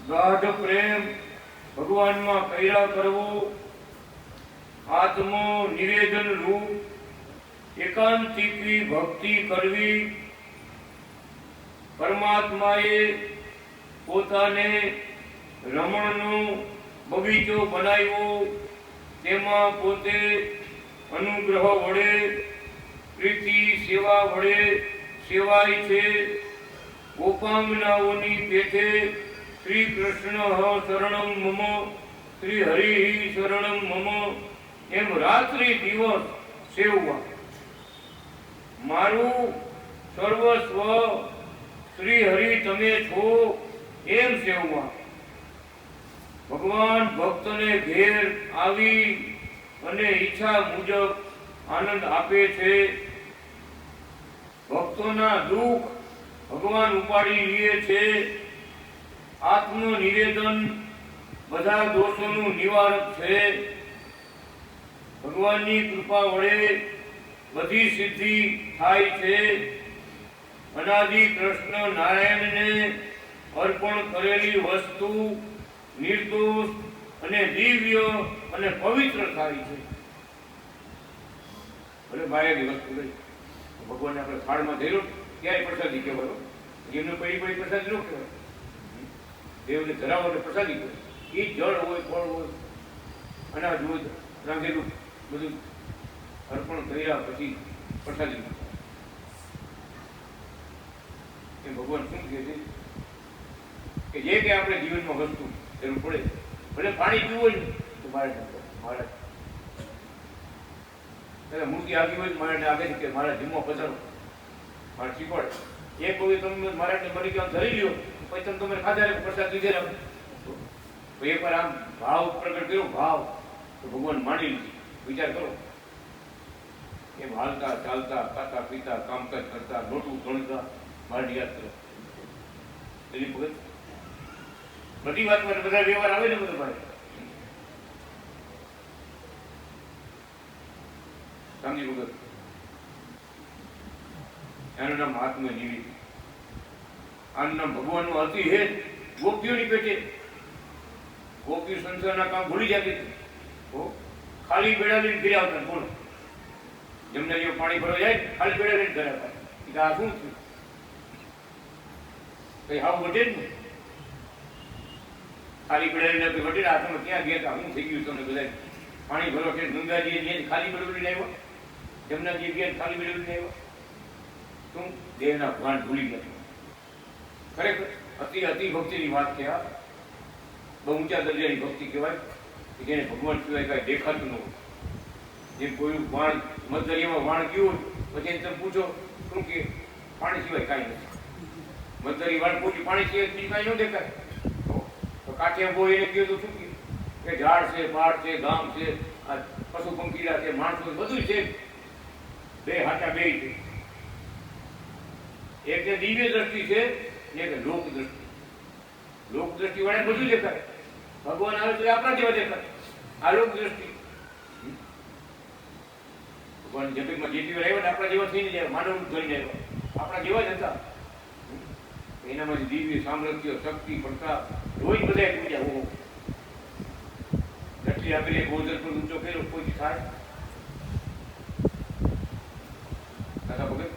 ગાઢ પ્રેમ ભગવાનમાં કર્યા કરવો, આત્મ નિવેદન રૂપ એકાંતિકી ભક્તિ કરવી, પરમાત્માએ પોતાને રમણનો બગીચો બનાવ્યો, તેમાં પોતે અનુગ્રહ વડે પ્રીતિ સેવા વડે સેવાય છે. ગોપાંગનાઓની પેઠે શ્રી કૃષ્ણ શરણમ મમ, શ્રી હરિ શરણમ મમ એમ રાત્રિ દિવસ સેવવા. મારું સર્વસ્વ શ્રી હરિ તમે છો એમ સેવવા. ભગવાન ભક્તને ઘેર આવી અને ઈચ્છા મુજબ આનંદ આપે છે. ભક્તોના દુઃખ ભગવાન ઉપાડી લે છે. આત્મ નિવેદન બધા દોષોનું નિવારક છે. ભગવાનની કૃપા વડે બધી સિદ્ધિ થાય છે. અનાદિ કૃષ્ણ નારાયણને અર્પણ કરેલી વસ્તુ નિર્દોષ અને દિવ્ય અને પવિત્ર થાય છે. ભલે બાયાની વસ્તુ લઈ ભગવાનને આપણે થાળમાં ધર્યો ત્યારે પ્રસાદી કહેવાય. એમને પડી પ્રસાદી ન કહેવાય. દેવને ધરાવો એટલે પ્રસાદી કહેવાય. એ જળ હોય, ફળ હોય, અનાજ હોય, રાંધેલું બધું અર્પણ કર્યા પછી પ્રસાદી. એ ભગવાન શું કહે છે કે જે કે આપણે જીવનમાં વસ્તુ જરૂર પડે, ભલે પાણી પીવું હોય ને તો મારે મૂર્તિ આવી હોય મારે આગળ કે મારા જીમમાં પધારો, મારે શીખવાડે. એક કોઈ તમે મારા મરી ગયા ધરી લ્યો પછી તમે તમારે ખાધા પ્રસાદ લીધે રાખો તો એકવાર આમ ભાવ પ્રગટ કર્યો, ભાવ તો ભગવાન માની લીધી. વિચાર કરો એમ હાલતા ચાલતા ખાતા પીતા કામકાજ કરતા લોટું ગણતા મારી યાદ કરો એની ભગત બધી વાતમાં બધા વ્યવહાર આવે ને બધું ભાઈ સમજી વગર. એનું નામ આત્મ નિવેદન. આનું નામ ભગવાનનું અતિ હેત. ગોપીઓની પેટે ગોપીઓ સંસારના કામ ભૂલી જતી ખાલી બેડા લઈને ઘરે આવતા. બોલો જેમને જે પાણી ભરવા જાય ખાલી બેડા લઈને ઘરે આવતા. આ શું થયું કઈ હાવ વટે જ ને ખાલી બેડા વટે હાથમાં ક્યાં ગયા હું થઈ ગયું તમને બધા પાણી ભરવા કે ગંગાજી ખાલી બેડું લઈને આવ્યા, જમનાજી ગયા ખાલી બેડું લઈને આવ્યા. શું દેહના ભાન ભૂલી ગયા. ખરેખર અતિ ભક્તિની વાત છે. આ બહુ ઊંચા દરજાની ભક્તિ કહેવાય કે જેને ભગવાન સિવાય કાંઈ દેખાતું ન હોય. જેમ કોઈ વાણ મધદરિયામાં વાણ ગયું હોય પછી તમે પૂછો શું કે પાણી સિવાય કાંઈ નથી. મધદરી વાણ પૂછી પાણી સિવાય બીજું કાંઈ ન દેખાય. તો કાઠિયા બહુ એને કહ્યું તો શું કે ઝાડ છે, પાડ છે, ગામ છે, આ પશુ પંખીડા છે, માણસો બધું છે. બે હાથા બે છે. એક દિવ્ય દ્રષ્ટિ છે ને એક લોક દ્રષ્ટિ. લોક દ્રષ્ટિ વાળા બધું દેખાય. ભગવાન આવે તો આપણા જેવા દેખાય. આ લોક દ્રષ્ટિ ભગવાન જગતમાં જેટલી વાર આવ્યા ને આપણા જેવા થઈને જાય, માનવ ધરીને આવ્યા આપણા જેવા જ હતા. એનામાંથી દિવ્ય સામ્રાજ્ય શક્તિ પ્રતાપ રોજ બધા પૂજા. ઓહો એટલી આપણે ગોદર પર ઊંચો કર્યો કોઈ થાય કથા ભગત.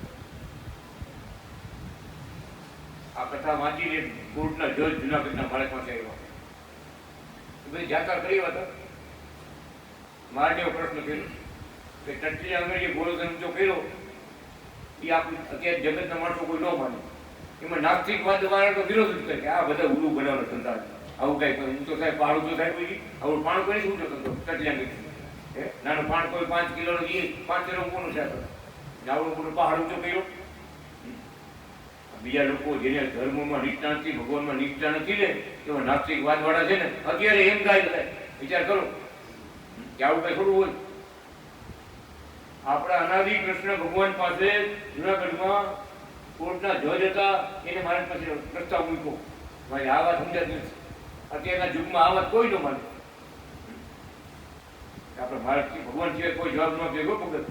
આ કથા વાંચીને કોર્ટના જજ જુનાગઢના માણસ પાસે આવ્યા. બધી જાતા કરી હતા. મારે એવો પ્રશ્ન કર્યો કે ટટ્ટી અમે જે ગોળધન ઊંચો કર્યો એ આપણું અત્યારે જગતના માણસો કોઈ ન માને. એમાં નાસ્તિકવાદ વાળા તો વિરોધ જ કરે કે આ બધા ઉલું બનાવવાનો ધંધા આવું કઈ ઊંચો થાય પહાડ ઊંચો થાય કોઈ આવું પાણ કરી ઊંચો થતો ટટલ્યા નાનું પાણ કોઈ 5 કિલો 5 કિલો કોનું છે આવડું મોટું પહાડ ઊંચો કર્યો. બીજા લોકો જેને ધર્મમાં નિષ્ઠા નથી, ભગવાનમાં નિષ્ઠા નથી ને એવા નાસ્તિકવાદ વાળા છે ને અત્યારે એમ ગાય બધા. વિચાર કરો કે આવું કઈ થોડું હોય. આપણા અનાદિ કૃષ્ણ ભગવાન પાસે જુનાગઢમાં કોર્ટના જજ હતા. એને મારા પાસે પ્રસ્તાવ મૂક્યો મારી આ વાત સમજાતી નથી. અત્યારના યુગમાં આ વાત કોઈ ન માને. આપણે ભારતથી ભગવાન સિવાય કોઈ જવાબ ન ભેગો ભગત.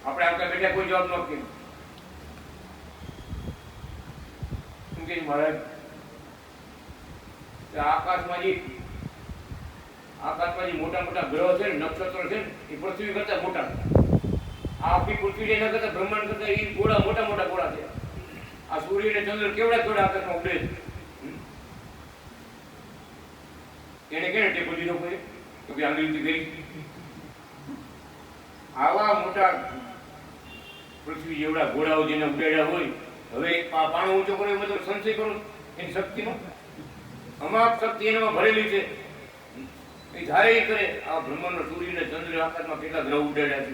આપણે આવતા બેઠા કોઈ જવાબ ન આપીએ. શું કે મહારાજ આકાશમાં જે મોટા મોટા ગ્રહ છે ને, નક્ષત્રો છે ને, એ પૃથ્વી કરતા મોટા. આખી પૃથ્વી એના કરતા બ્રહ્માંડ કરતા એ ગોળા મોટા મોટા ગોળા છે. આ સૂર્ય ને ચંદ્ર કેવડા કેવડા આકાશમાં ઉડે છે. એને કેને ટેકો દીધો કોઈ તો કે આંગળીથી ગઈ. આવા મોટા પૃથ્વી જેવડા ઘોડાઓ જેને ઉડાડ્યા હોય, હવે પાણો ઊંચો કર્યો મતલબ સંશય કરો એની શક્તિમાં અમાપ શક્તિ એનામાં ભરેલી છે. એ ધારે કરે આ બ્રહ્માંડનો સૂર્ય ને ચંદ્ર આકાશમાં કેટલા ગ્રહ ઉડાડ્યા છે.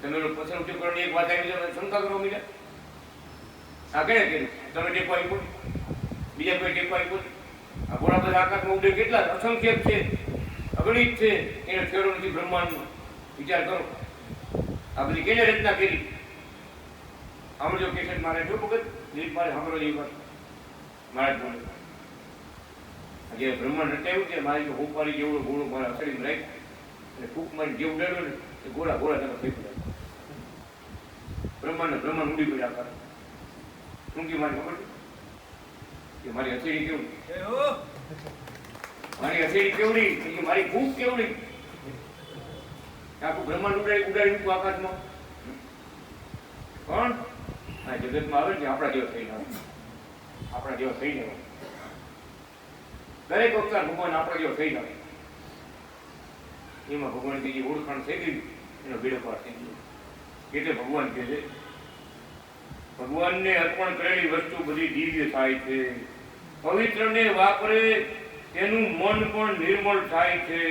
તમે લોકો પસંદ ઊંચો કરવાની એક વાત આવી જાય શંકા કરવા મીડ્યા. આ કેને કર્યું? તમે ટેકો આપ્યો, બીજા કોઈ ટેકો આપ્યો? આ ઘોડા બધા આકાશમાં ઉડે કેટલા અસંખ્ય છે, અગણિત છે. એને ફેરો નથી બ્રહ્માંડનો. વિચાર કરો આ બધી કેને રચના કરી. સાંભળજો કેસેટ મારે જો ભગત લીટ મારે સાંભળો એ વાત મારે બોલે. જે બ્રહ્માંડ રચાયું છે મારી હોપારી જેવડો ઘોડો મારા અસડીમાં રાખ અને ફૂંક મારી જેવું ડેડો ને એ ઘોડા તમે થઈ ગયા. બ્રહ્માંડ ઉડી પડ્યા કરે. ટૂંકી મારી ખબર કે મારી હથેળી કેવડી, મારી હથેળી કેવડી, મારી ભૂખ કેવડી. આખું બ્રહ્માંડ ઉડાડી મૂકું આકાશમાં. પણ આ જગતમાં આવે ને આપણા જેવા થઈ જાય, આપણા જેવા થઈ જાય. દરેક અવતાર ભગવાન આપણા જેવા થઈ જાય. એમાં ભગવાન જે ઓળખાણ થઈ ગઈ એનો બેડો પાર થઈ ગયો. એટલે ભગવાન કહે છે ભગવાનને અર્પણ કરેલી વસ્તુ બધી દિવ્ય થાય છે. પવિત્રને વાપરે તેનું મન પણ નિર્મળ થાય છે.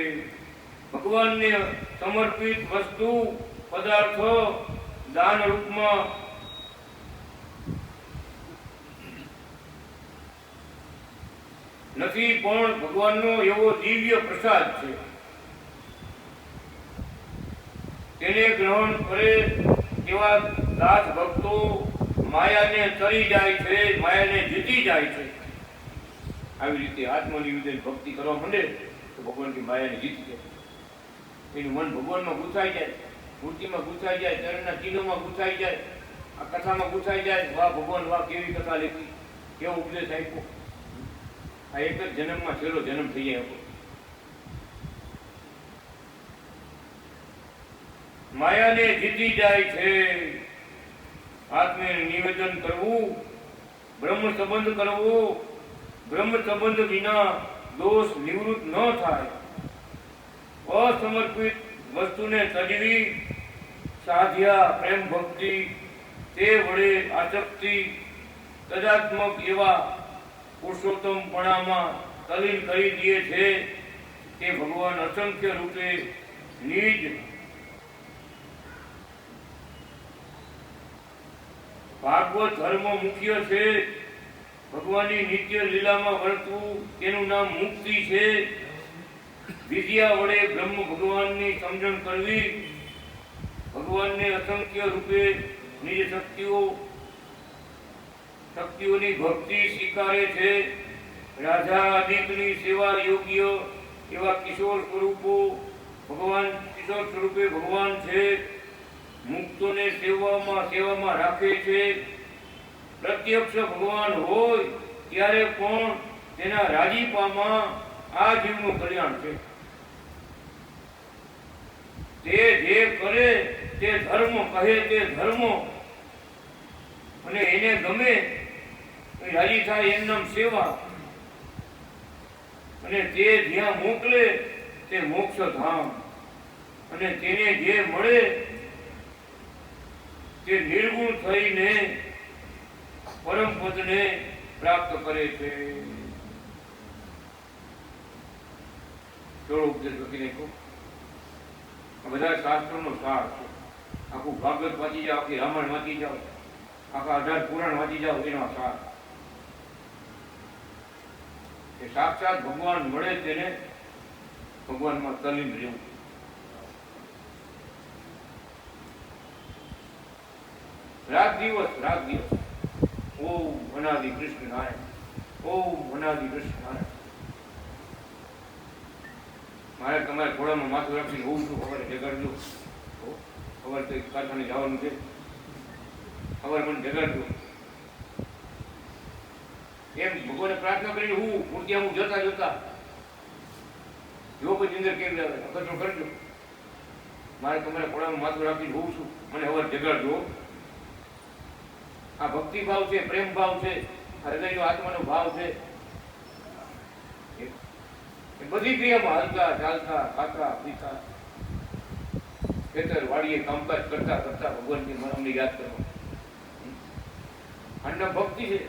ભગવાનને સમર્પિત વસ્તુ પદાર્થો દાન રૂપમાં નથી, પણ ભગવાનનો એવો દિવ્ય પ્રસાદ છે. તેને ગ્રહણ કરે તેવા દાસ ભક્તો માયાને તરી જાય છે, માયાને જીતી જાય છે. આવી રીતે આત્મનિવેદન ભક્તિ કરવા માંડે તો ભગવાનની માયાને જીતી જાય. એનું મન ભગવાનમાં ગુંથાઈ જાય, મૂર્તિમાં ગુંથાઈ જાય, ચરણના ચિહ્નોમાં ગુંથાઈ જાય, આ કથામાં ગુંથાઈ જાય. વાહ ભગવાન વાહ, કેવી કથા લખી, કેવો ઉપદેશ આપ્યો. આ એક જ જન્મમાં છેલ્લો જન્મ થઈ જાય. માયાને જીતી જાય છે. આત્મે નિવેદન કરવું, બ્રહ્મ સંબંધ કરવો. બ્રહ્મ સંબંધ વિના દોષ નિવૃત્ત ન થાય. અસમર્પિત વસ્તુને તજવી સાધ્યા પ્રેમ ભક્તિ, તે વડે આસક્તિ તદાત્મક એવા પુરુષોત્તમપણામાં તલીન કરી દે છે. તે ભગવાન અસંખ્ય રૂપે નિજ ભાગવત ધર્મ મુખ્ય છે. ભગવાનની નિત્ય લીલામાં વર્તવું તેનું નામ મુક્તિ છે. વિદ્યા વડે બ્રહ્મ ભગવાનની સમજણ કરવી, ભગવાનને અસંખ્ય રૂપે નિજ શક્તિઓની ભક્તિ સ્વીકારે છે. રાજા અનેકની સેવા યોગ્ય એવા કિશોર સ્વરૂપે ભગવાન છે. મુક્તોને સેવામાં રાખે છે. પ્રત્યક્ષ ભગવાન હોય ત્યારે પણ તેના રાજીપામાં આ જીવનું કલ્યાણ છે. તે જે કરે તે ધર્મ કહે તે ધર્મ, અને એને ગમે રાજી થાય એમ નામ સેવા, અને તે જ્યાં મોકલે તે મોક્ષ ધામ, અને તેને જે મળે તે નિર્ગુણ થઈને પરમ પદને પ્રાપ્ત કરે છે. થોડો ઉપદેશ લખી નાખો. આ બધા શાસ્ત્રોનો સાર છે. આખું ભાગવત વાંચી જાઓ, આખી રામાયણ વાંચી જાઓ, આખા 18 પુરાણ વાંચી જાઓ, એનો સાર. એ સાક્ષાત ભગવાન મળે તેને ભગવાનમાં તલીન રહેવું. રાત દિવસ ઓમ અનાદિ કૃષ્ણ નારાયણ, ઓમ અનાદિ કૃષ્ણ નારાયણ. મારે તમારે થોડામાં માથું રાખીને હોવું શું ખબર જગાડજો. સવારે તો કારખાને જવાનું છે, સવારે મને જગાડજો એમ ભગવાને પ્રાર્થના કરીને હું મૂર્તિ અમુક જોતા જોતા જો કોઈ અંદર કેવી આવે અકચરો કરજો, મારે તમારા ખોળામાં માથું રાખીને હોઉં છું, મને સવારે જગાડજો. આ ભક્તિ ભાવ છે, પ્રેમ ભાવ છે, હૃદયનો આત્માનો ભાવ છે. એ બધી ક્રિયામાં હાલતા ચાલતા ખાતા પીતા ખેતર વાડીએ કામકાજ કરતા કરતા ભગવાનની અમને યાદ કરો. આના ભક્તિ છે.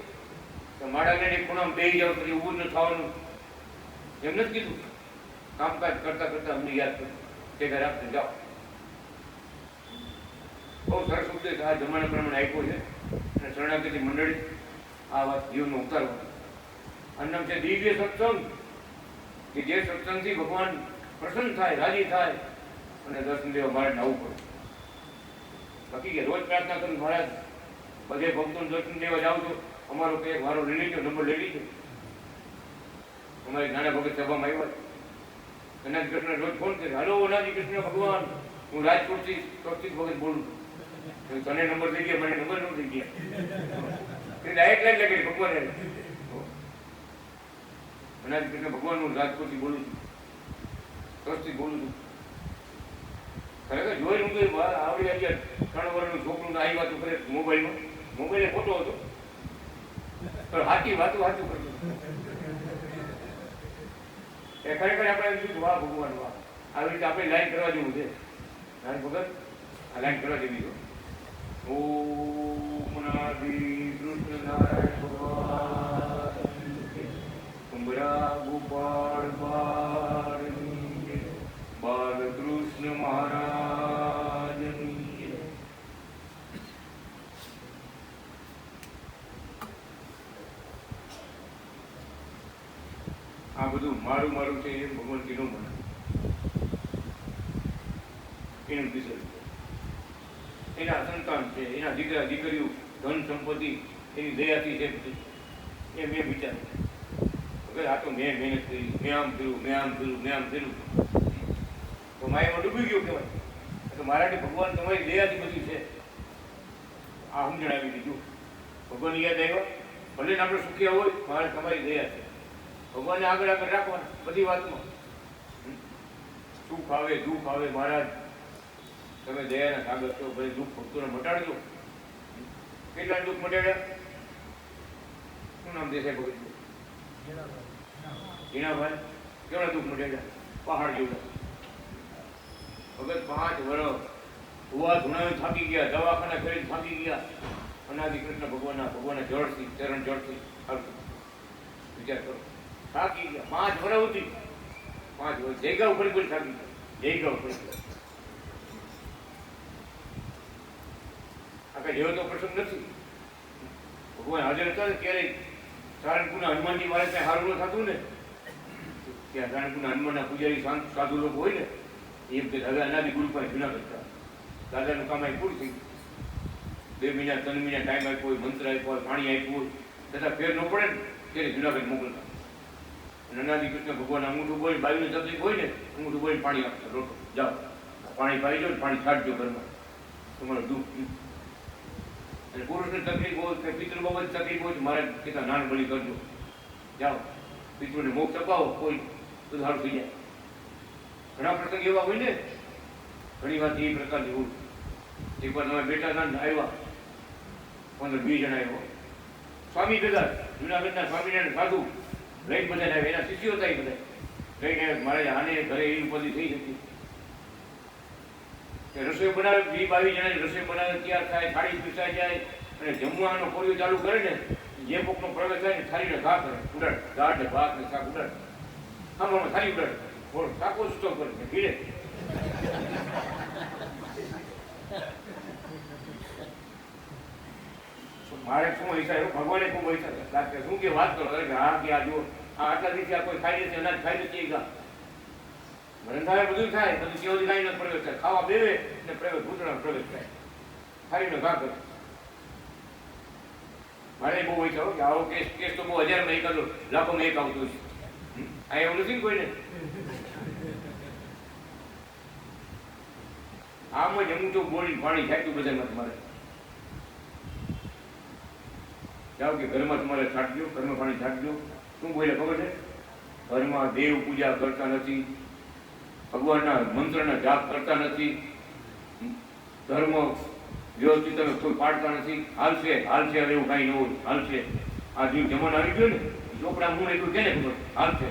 માળા ને ખૂણામાં બેસી જાવ પછી ઊભું ન થવાનું એમ નથી કીધું. કામકાજ કરતા કરતા અમને યાદ કરો તે ઘરે આપને જાઓ. બહુ સરસ ઉપદેશ આ જમાના પ્રમાણે આપ્યો છે અને શરણાગતિ મંડળી આ વાત જીવનમાં ઉતારવા. આનું છે દિવ્ય સત્સંગ કે જે સત્સંગથી ભગવાન પ્રસન્ન થાય, રાજી થાય અને દર્શન દેવા મહારાજને આવવું પડે. બાકી કે રોજ પ્રાર્થના કરું મહારાજ બધે ભક્તોને દર્શન દેવા જાઉં છું, અમારો કંઈક વારો લઈ લીધો, નંબર લઈ લીધો. અમારી નાના ભગત સભામાં આવ્યા અનાજ કૃષ્ણ રોજ ફોન કરે, હાલો અનાજી કૃષ્ણ ભગવાન, હું રાજકોટથી કૌશિક ભગત બોલું છું, તને નંબર થઈ ગયા, મને નંબર ન થઈ ગયા. ડાયરેક્ટ લાઈન લાગે ભગવાન અનાજ કૃષ્ણ ભગવાન, હું રાજકોટથી બોલું છું, કૌશિક બોલું છું. ખરેખર જોઈ હું તો આવડી આવી 3 વર્ષનું છોકરું આવી વાતો કરે મોબાઈલમાં. મોબાઈલે ફોટો હતો પણ હાથી વાતું કરતું. એ ખરેખર આપણે એમ કીધું વાહ ભગવાન વાહ, આવી રીતે આપણે લાઈન કરવા જેવું છે. નાની ભગત આ લાઈન કરવા જેવી છે. ઓમ નાદી કૃષ્ણ નારાયણ ભગવાન ઉમરા ગોપાળ બાલકૃષ્ણ મહારાજની. આ બધું મારું મારું છે એ ભગવાન કીધું મને એનું વિષય એના સંતાન છે, એના દીકરા દીકરીઓ, ધન સંપત્તિ એની દયાથી છે. એ મેં વિચાર્યું આ તો મેં મહેનત કરી, મેં આમ કર્યું, મેં આમ કર્યું, મેં આમ કર્યું તો માયામાં ડૂબી ગયો કહેવાય. તો મારાથી ભગવાન તમારી દયાથી બધી છે. આ સમજણ આવી દીધું ભગવાન યાદ આવ્યા. ભલે ને આપણે સુખ્યા હોય, મારે તમારી દયા છે. ભગવાનને આગળ આગળ રાખવાના બધી વાતમાં. સુખ આવે દુઃખ આવે, મહારાજ તમે દયાના સાગર છો, ભલે દુઃખ ભક્તોને મટાડજો. કેટલા દુઃખ મટાડ્યા? શું નામ દેસાઈ ભગત? જીણાભાઈ. કેવડા દુઃખ મટાડ્યા? પહાડ જેવડા. ભગત 5 વર્ષ ભુવા ધુણાવી થાકી ગયા, દવાખાના કરી થાકી ગયા. અનાદિ કૃષ્ણ ભગવાનના જળથી, ચરણ જળથી વિચાર કરો, થાકી ગયા. 5 વર્ષ સુધી 5 વર્ષ જયગા ઉપર થાકી ગયા, જયગા ઉપર. આ કઈ જેવો તો પ્રસંગ નથી. ભગવાન હાજર હતા ને ક્યારેય સારંગપુરના હનુમાનજી મહારાજ ત્યાં હારું ન થતું ને, ત્યાં સારંગપુરના હનુમાનના પૂજારી સાધુ લોકો હોય ને એમ કે હવે અનાદિ ગુરુ પાસે જુનાગઢ હતા. દાદાનું કામ અહીં પૂરું થઈ ગયું. 2 મહિના 3 મહિના ટાઈમ આપ્યો હોય, મંત્ર આપ્યો હોય, પાણી આપ્યું હોય, છતાં ફેર ન પડે ને ત્યારે જુનાગઢ મોકલતા. અને અનાદિ કૃષ્ણ ભગવાન અંગૂઠું બોલી, બાયુની તકલીફ હોય ને અંગૂઠું બોલી પાણી આપતા, રોટો જાઓ પાણી પાઈ જાઓ, પાણી છાંટજો ઘરમાં, તમારું દુઃખ. અને પુરુષની તકલીફ હોય કે પિતૃ બાબત તકલીફ હોય, મારે કેટલા નાન બળી કરજો, જાઓ પિતૃને મોક્ષ અપાવો, કોઈ તો સારું થઈ જાય. ઘણા પ્રસંગ એવા હોય ને, ઘણી વાત એ પ્રકારની હોય. એકવાર તમે બેઠા હતા ને આવ્યા 15-20 જણા આવ્યો, સ્વામી ભેગા જુનાગઢના સ્વામિનારાયણ સાધુ લઈને બધા આવ્યા, એના શિષ્યો હતા. એ બધા લઈને આવ્યા. મારે આને ઘરે એ ઉપાધિ થઈ શકી. રસોઈ બનાવે, 20-22 જણાની રસોઈ બનાવે, તૈયાર થાય, થાળી પીસાઈ જાય અને જમવાનો કોરિયો ચાલુ કરે ને, જે કોકનો પ્રવેશ થાય ને થાળીને ઘા કરે, ઉડાડ દાળ ને ભાત ને શાક ઉડાડ, આમાં થાળી ઉડાડ, શાકો સુતો કરે ધીરે. મારે શું હિસાબ આવ્યો, ભગવાને ખૂબ હિસાબ શું કે વાત કરો. હા કે આ જો આટલા દિવસે આ કોઈ ખાઈ લેશે, અનાજ ખાઈ લેશે, રંધાવે બધું થાય, બધું કેવડી ગાયનો પ્રવેશ થાય, ખાવા બેવે ને પ્રવેશ ભૂતળાનો પ્રવેશ થાય, થાળીનો ઘા કરે. મારે બહુ હોય છે કે આવો કેસ તો બહુ 1000માં 1 લાખોમાં 1 આવતું છે. આ એવું નથી ને કોઈને. આમ જ અમુક તો બોલી પાણી છાંટ્યું બધામાં તમારે જાઓ કે ઘરમાં તમારે છાંટજો, ઘરમાં પાણી છાંટજો. શું બોલે ખબર છે? ઘરમાં દેવ પૂજા કરતા નથી, ભગવાનના મંત્રના જાપ કરતા નથી, ધર્મ વ્યવસ્થિત તમે કોઈ પાડતા નથી. હાલશે હાલશે, હવે એવું કાંઈ ન હોય, હાલશે. આ જે જમાનો આવી ગયો ને ચોપડા હું એટલું કે ને ખબર હાલશે.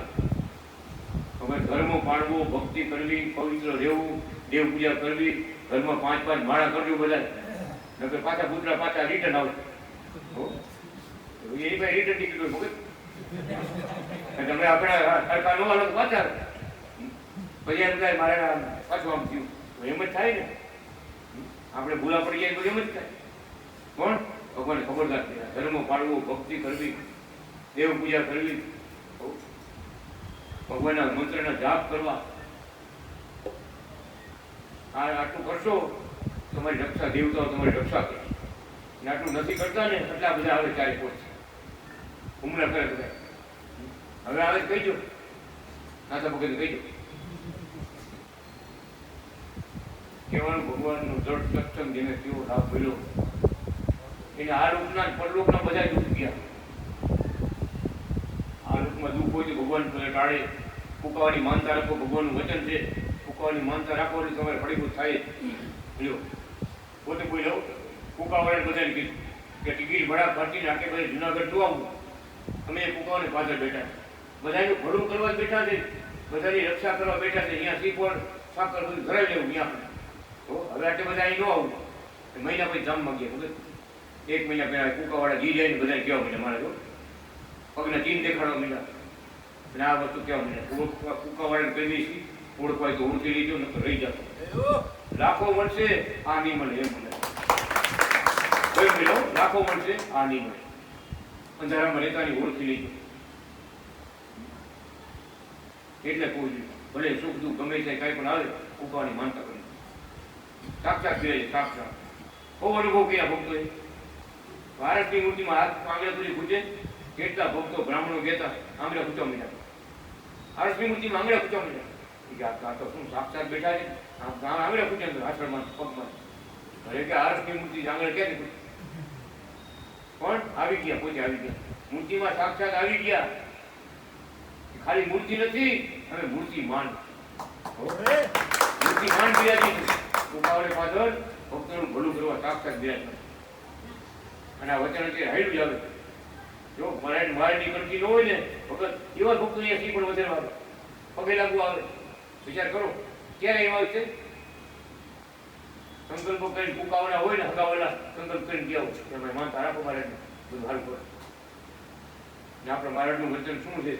હવે ધર્મ પાડવો, ભક્તિ કરવી, પવિત્ર રહેવું, દેવ પૂજા કરવી, ઘરમાં 5-5 માળા કરજો બધા, નકર પાછા પુતળા પાછા રિટર્ન આવે. એની પાસે રિટર્ન ટિકિટ હોય મગજ તમે આપણે સરકાર નો હાલો પાછા પછી એમ થાય મારે પાછું આમ થયું, એમ જ થાય ને. આપણે ભૂલા પડી જાય તો એમ જ થાય. કોણ? ભગવાન ખબરદાર છે. ધર્મ પાળવો, ભક્તિ કરવી, દેવ પૂજા કરવી, ભગવાનના મંત્રના જાપ કરવા. આટલું કરશો તમારી રક્ષા, દેવતાઓ તમારી રક્ષા કરશે. આટલું નથી કરતા ને એટલા બધા આવે ચારે પોચ હુમલા કરે બધા. હવે આવે કહી દો, નાતા ભગત કહી દો કેવાનું ભગવાનનું દૃઢ સત્સંગ જેને કેવો લાભ મળ્યો એને આ રૂપના પરલોકના બધા દુઃખ ગયા. આ રૂપમાં દુઃખ હોય તો ભગવાન ટાળે. ફૂંકાવાની માનતા રાખો, ભગવાનનું વચન છે. ફૂંકાવાની માનતા રાખો એટલે તમારે ફળીભૂત થાય. લ્યો પોતે કોઈ લો ફૂંકાવાળાને બધાને કીધું કે ટિકિટ ભાડા ફરતીને આટલે બધે જુનાગઢ જો આવું. અમે ફૂંકાવાની પાછળ બેઠા, બધાનું ભલું કરવા જ બેઠા છે, બધાની રક્ષા કરવા બેઠા છે. અહીંયા શ્રીફળ સાકર બધું ધરાવી લેવું અહીંયા. તો હવે આટલે બધા અહીં ન આવું. મહિના પછી જામમાં ગયા વગર 1 મહિના પહેલા ફૂંકાવાળા જી જાય ને બધાને કહેવા માંડ્યા મારે જો પગના ચીન દેખાડવા માંડ્યા. અને આ વસ્તુ કહેવા માંડ્યા ફૂંકાવાળાને કહી દઈશી ઓળખવાય તો ઓળખી લીધો ન તો રહી જતો. લાખો મળશે આ નહીં મળે એમ મળે. કોઈ મળ્યો લાખો મળશે આ નહીં મળે. અંધારામાં રહેતાની ઓળખી લીધો. એટલે કોઈ ભલે સુખ દુઃખ ગમે છે કાંઈ પણ આવે ફૂંકાવાની માનતા કરી સાક્ષાત કરે છે. સાક્ષાત બહુ અનુભવ કર્યા ભક્તોએ. ભારતની મૂર્તિમાં હાથ આંગળા સુધી ખૂટે. કેટલા ભક્તો બ્રાહ્મણો કહેતા આંગળા ખૂચવા માંડ્યા. ભારતની મૂર્તિમાં આંગળા ખૂચવા માંડ્યા. તો શું સાક્ષાત બેઠા છે? આંગળા ખૂચ્યા આશ્રમમાં પગમાં. અરે કે આરસની મૂર્તિ આંગળા ક્યાંથી પણ આવી ગયા, પોતે આવી ગયા. મૂર્તિમાં સાક્ષાત આવી ગયા. ખાલી મૂર્તિ નથી, હવે મૂર્તિ માન. મૂર્તિ માન બિરાજી ફૂંકાવાળે પાછળ ભક્તોનું ભલું કરવા સાક્ષાત બિરાજ. અને આ વચન અત્યારે હાઈડું જ આવે. જો મારાની કરતી ન હોય ને ભગત એવા ભક્તો અહીંયા સી પણ વધારે આવે, પગે લાગુ આવે. વિચાર કરો ક્યારે એવા છે સંકલ્પ કરીને ફૂંકાવાના હોય ને હગાવાલા સંકલ્પ કરીને ગયા હોય તમે માનતા રાખો મારે બધું હાલ કરે. ને આપણે મહારાજનું વચન શું છે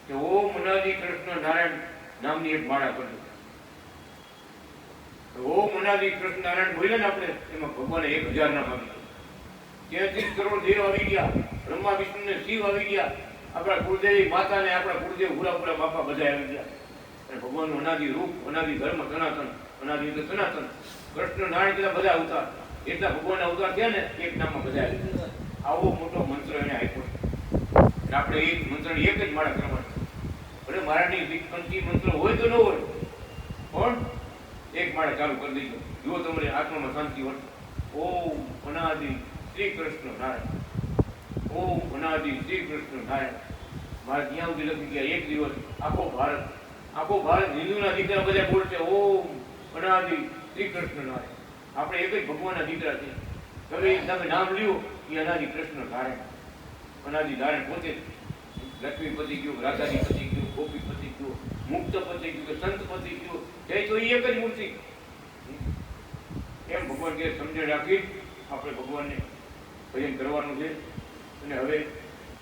કે ઓમ અનાદિ કૃષ્ણ નારાયણ નામની એક માળા કરજો. ઓમ અનાદિ કૃષ્ણ નારાયણ બોલ્યા ને આપણે એમાં ભગવાને 1000 નામ આવી ગયા. 33 કરોડ દેવ આવી ગયા, બ્રહ્મા વિષ્ણુ ને શિવ આવી ગયા, આપણા કુળદેવી માતા ને આપણા કુળદેવ હુરાપુરા બાપા બધા આવી ગયા. અને ભગવાનનું અનાદિ રૂપ, અનાદિ ધર્મ, સનાતન, અનાદિ એટલે સનાતન. કૃષ્ણ નારાયણ કેટલા બધા અવતાર, એટલા ભગવાનના અવતાર થયા ને એક નામમાં બધા આવી ગયા. આવો મોટો મંત્ર એને આપ્યો. આપણે એક મંત્રની એક જ માળા કરવાની. ભલે મહારાજની કંઠી મંત્ર હોય તો ન હોય પણ એક માળા ચાલુ કરી દેજો. જુઓ તમારી આત્મામાં શાંતિ વર્તે. ઓમ અનાદિ શ્રી કૃષ્ણ નારાયણ, ઓમ અનાદિ શ્રી કૃષ્ણ નારાયણ. મારે ત્યાં સુધી લખી ગયા એક દિવસ આખો ભારત હિન્દુના દીકરા બધા બોલશે ઓમ અનાદિ શ્રી કૃષ્ણ નારાયણ. આપણે એક જ ભગવાનના દીકરા છે. હવે તમે નામ લ્યો એ અનાદિ કૃષ્ણ નારાયણ. અનાદિ નારાયણ પોતે લક્ષ્મી પતિ ગયો, રાધાની પતિ ગયો, ગોપી પતિ ગયો, મુક્ત પતિ ગયો, સંત પતિ ગયો. એ તો એક જ મૂર્તિ. એમ ભગવાન કે સમજણ રાખી આપણે ભગવાનને ભજન કરવાનું છે. અને હવે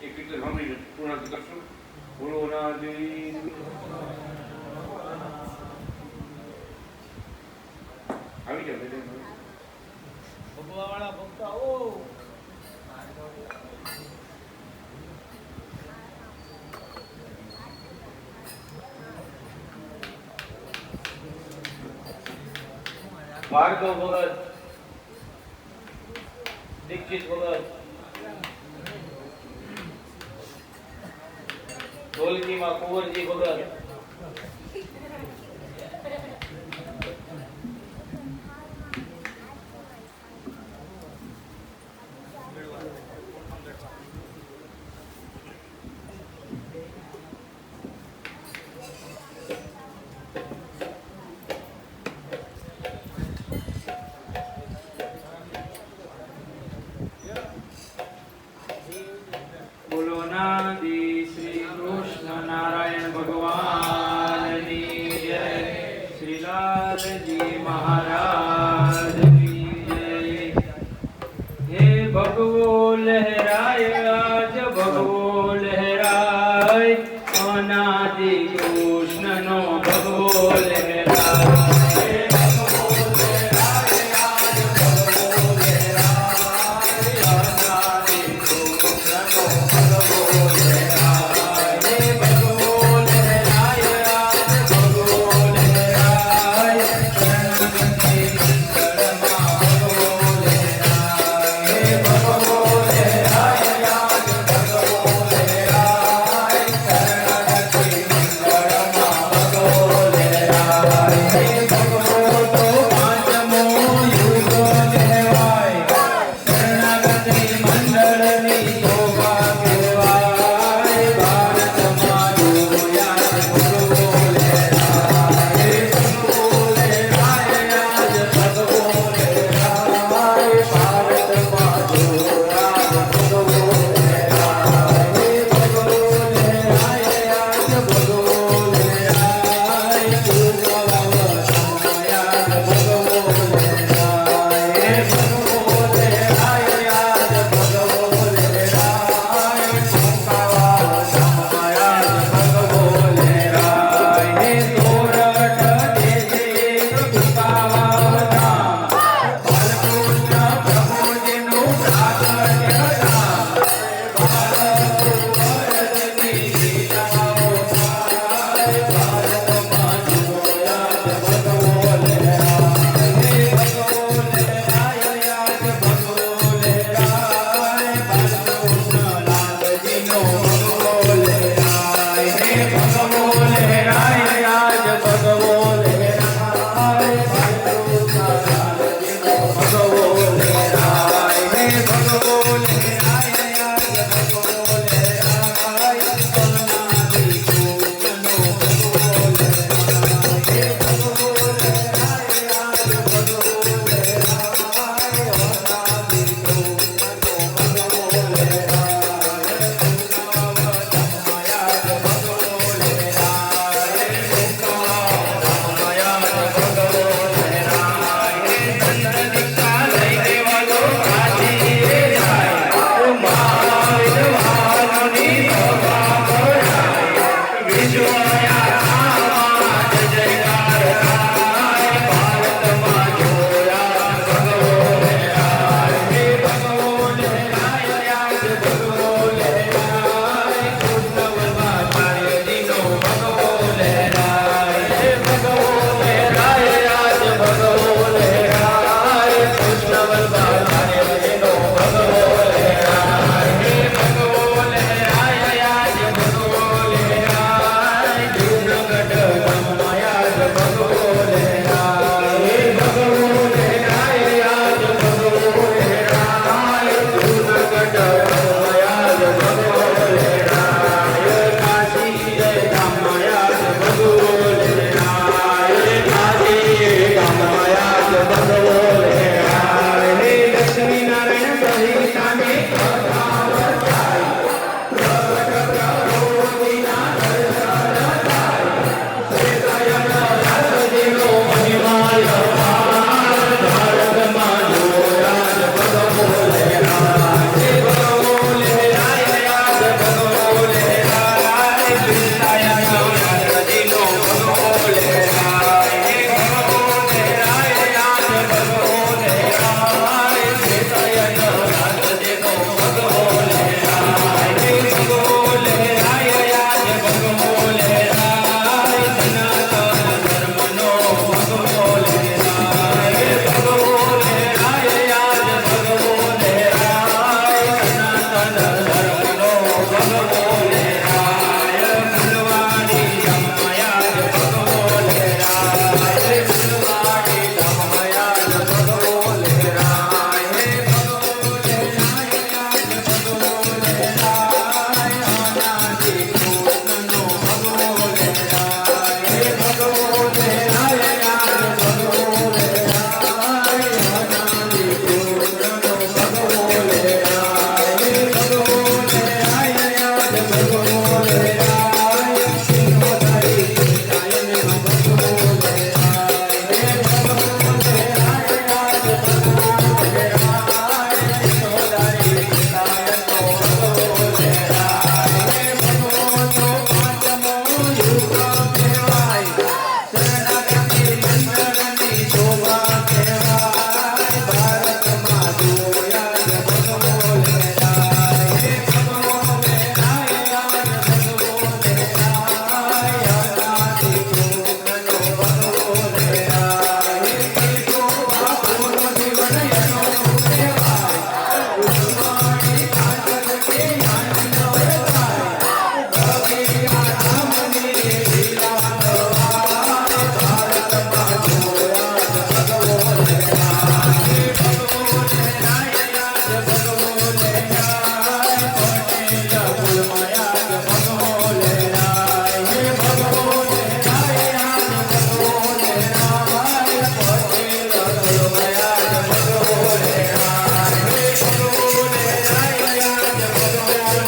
એક કીર્તન સાંભળીને પૂર્ણ કરશું. બોલો અનાદિ આવી જાવ ભગવા વાળા ભક્ત આવો. ભાર્ગવ ભગત, દીક્ષિત ભગત, ઢોલકીમાં કુંવરજી ભગત, અનાદિ શ્રી કૃષ્ણ નારાયણ ભગવાનની જય. શ્રી લાલજી મહારાજની જય. હે ભગવો લહેરાય આજ ભગવો લહેરાય, અનાદિ કૃષ્ણનો ભગવો લહેરાય. Yeah.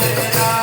લહેરાય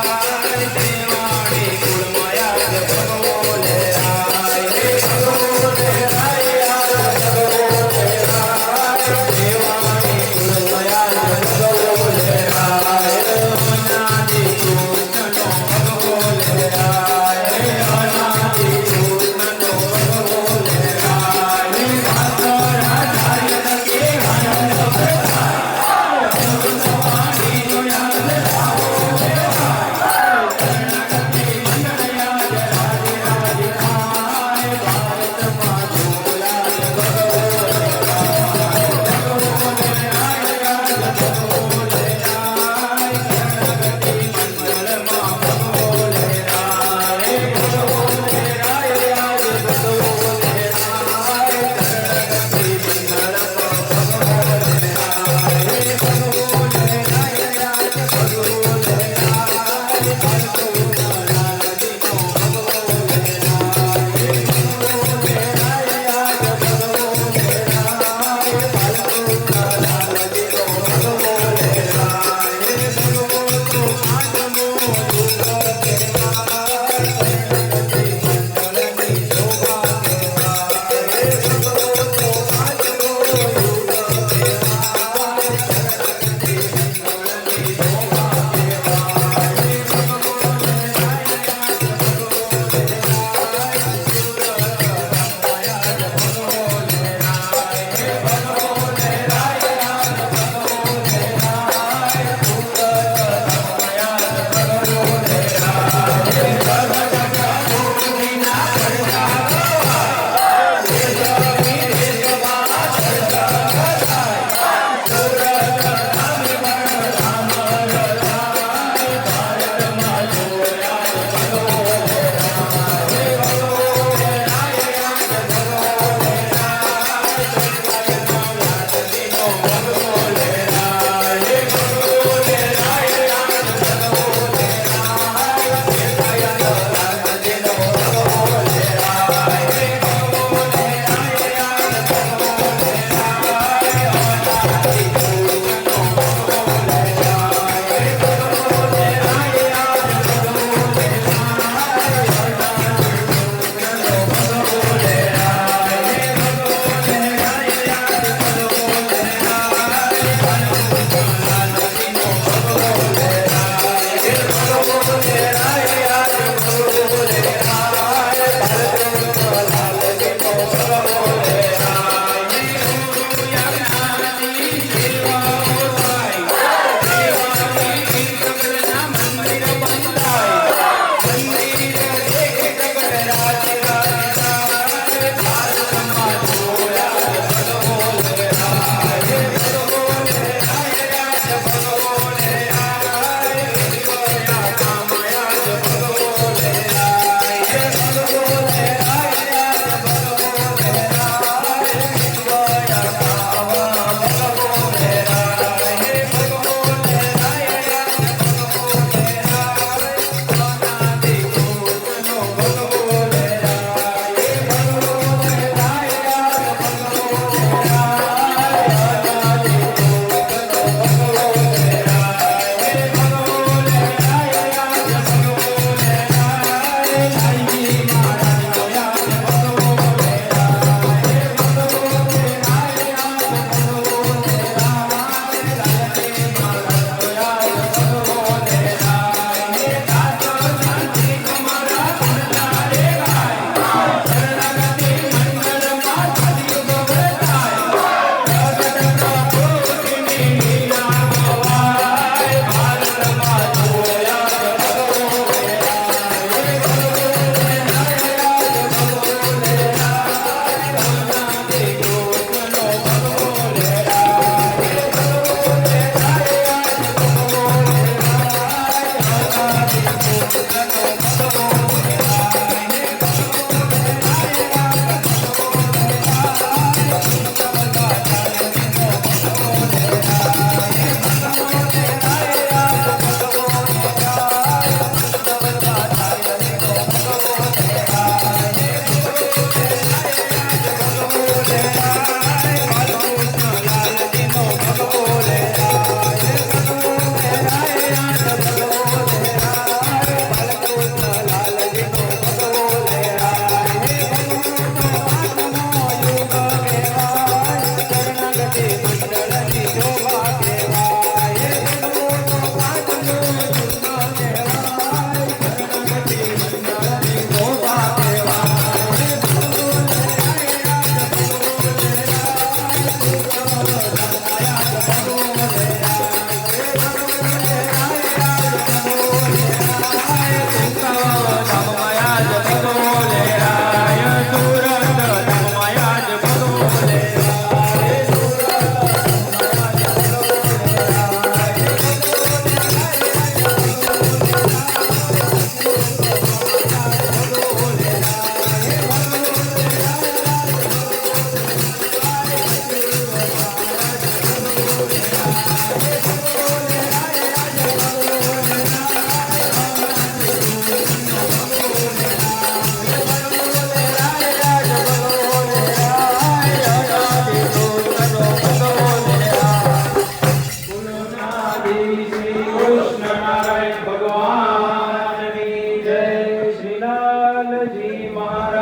લાલજી મહારાજ